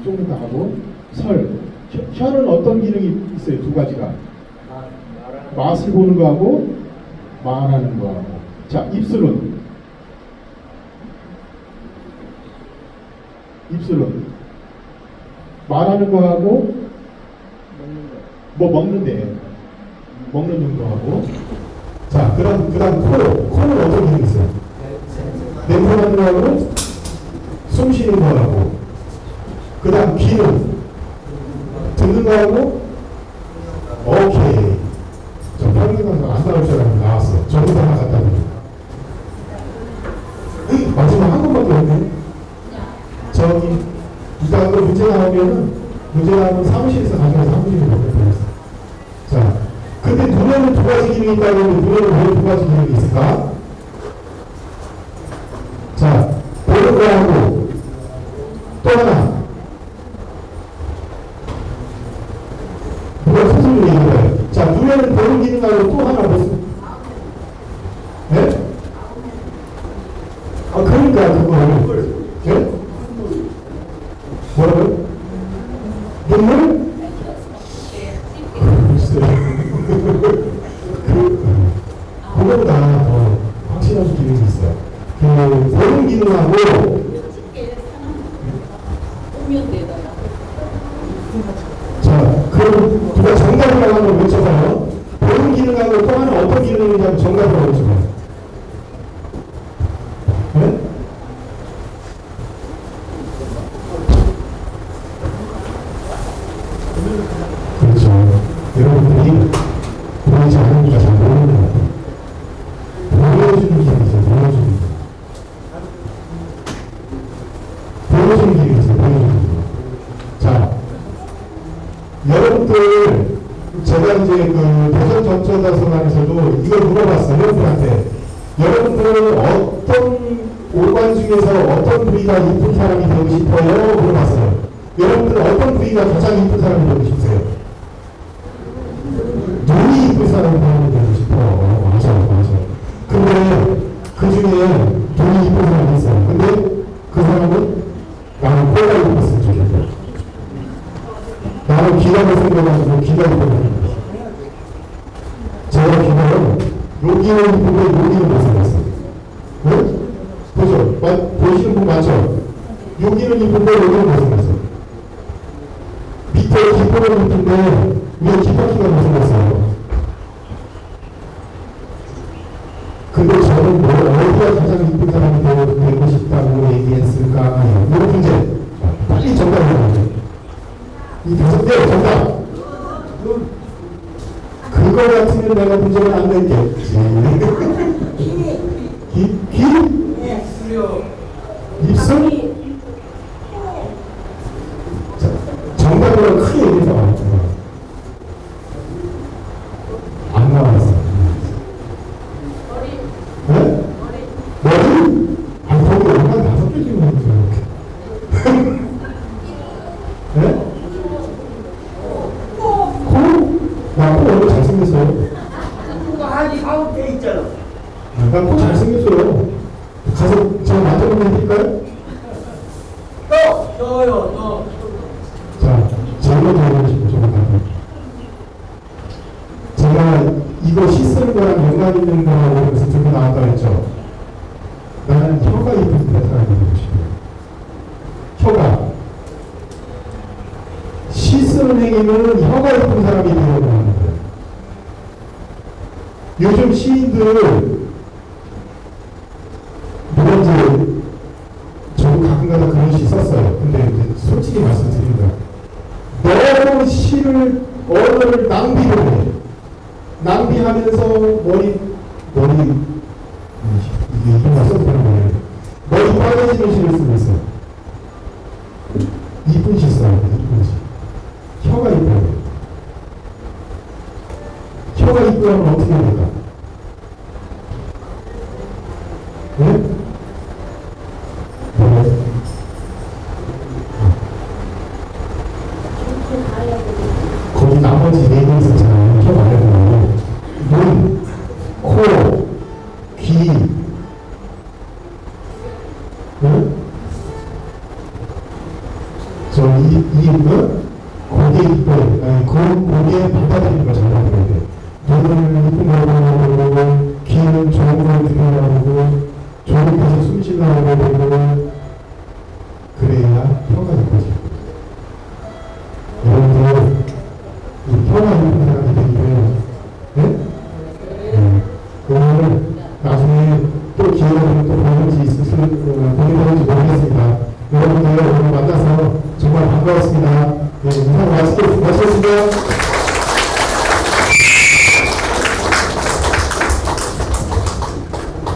Speaker 1: 조금 이따 하고, 설. 혀는 어떤 기능이 있어요? 2가지가. 맛을 보는 거하고, 말하는 거하고. 자, 입술은 말하는 거하고 뭐 먹는데 먹는 정도하고. 자, 그다음 코는 어떤 기능이 있어요? 냄새 맡는 거하고 숨 쉬는 거하고. 그다음 귀는 듣는 거하고. 오케이. 저 평균에서 안 나올 줄 알았는데 나왔어. 저기서 하나 갖다 드릴게요. 마지막 한 번밖에 없네. 저기 이따가 또 문제 나오면 사무실에서 가져와서 사무실에 보냈어. 자, 근데 눈에는 2가지 기능이 있다고 하는데 눈에는 왜 2가지 기능이 있을까? 자, 보는 거하고 또 하나. 누가 스스로 얘기한 거예요. 자, 눈에는 보는 기능하고 또 하나 무슨? 네? 아, 그러니까 그거를. 네? 뭐라고요? 눈물? 그거보다 더 확실한 기능이 있어요. 보는 기능하고 자, 그럼 누가 정답이라고 한번 외쳐봐요. 보는 기능하고 또 하나 어떤 기능이냐면 정답이라고 외쳐봐요. 네? 그렇죠. 여러분들이 보이지 않으니까 잘 모르는 것 같아요. 보여주는 기능이 있어요. 보여주는 기능이 있어요. 보여주는 기능. 자, 여러분들 제가 이제 그 대전 전처자서관에서도 이걸 물어봤어요. 여러분한테. 여러분들은 어떤 오관 중에서 어떤 부위가 이쁜 사람이 되고 싶어요? 물어봤어요. 여러분들은 어떤 부위가 가장 이쁜 사람이 되고 싶으세요? 눈이 이쁜 사람이 되고 싶어. 맞아. 근데 그 중에 눈이 이쁜 사람이 있어요. 근데 그 사람은 나는 코가 이뻤을 줄이야. 나는 귀가 못생겨가지고 귀가 이뻤는데. 제가 귀는 여기는 이쁜데 여기는 못생겼어요. 네? 보죠? 보시는 분 맞죠? 여기는 이쁜데 여기는 못생겼어요. 밑에 귓볼은 이쁜데 위에 귓바퀴가 못생겼어요. 근데 저는 어디가 가장 이쁜 사람이 되고 싶다고 얘기했을까요? 이런 문제. 빨리 정답을 이 5개 정답. 그거 같으면 내가 문제를 안 낼겠지. 귀? 입술? 정답으로 크게 얘기해서 안 나왔어. 네? 머리? 아니, 거기 얼마나 5개 중에 이렇게. 네? 코? 나코 얼굴 잘생겼어요.
Speaker 4: 한 9개 있잖아.
Speaker 1: 나코 잘생겼어요. 가서 제가 만져보면 될까요?
Speaker 4: 너.
Speaker 1: 자, 제가 드리고 싶은 정답은 제가 이거 씻는 거랑 연관 있는 거라고 그래서 들고 나왔다 했죠. 나는 혀가 이쁜 사람이 되고 싶어요. 혀가 쓰는 행위는 혀가 예쁜 사람이 되는 겁니다. 요즘 시인들 누군지 저도 가끔가다 그런 시 썼어요. 근데 이제 솔직히 말씀드립니다. 너무 시를 언어를 낭비를 해. 낭비하면서 머리 이게 이런 거 써도 되는 거예요. 머리 빠져지는 시를 쓰고 있어. 이쁜 시 써야 돼. 이쁜 시. 혀가 이뻐요. 혀가 이쁘면 어떻게 됩니까? 네? 거기 나머지 네 개 있었잖아요. 혀 말고 눈, 코, 귀, 응? 이은 고개 이뻐요. 아니, 고개 받아들이는 거 잘 받아들여야 돼. 눈을 이쁜 거 보고, 귀는 좋은 걸 들으려고, 좋은 곳에 숨 쉬려고 그러고, 그래야 혀가 이뻐지고. 여러분들, 이 혀가 이쁜 사람이 되기를, 네? 오늘 나중에 또 기회가 되면 또 보는지 모르겠습니다. 여러분들 오늘 만나서 정말 반가웠습니다.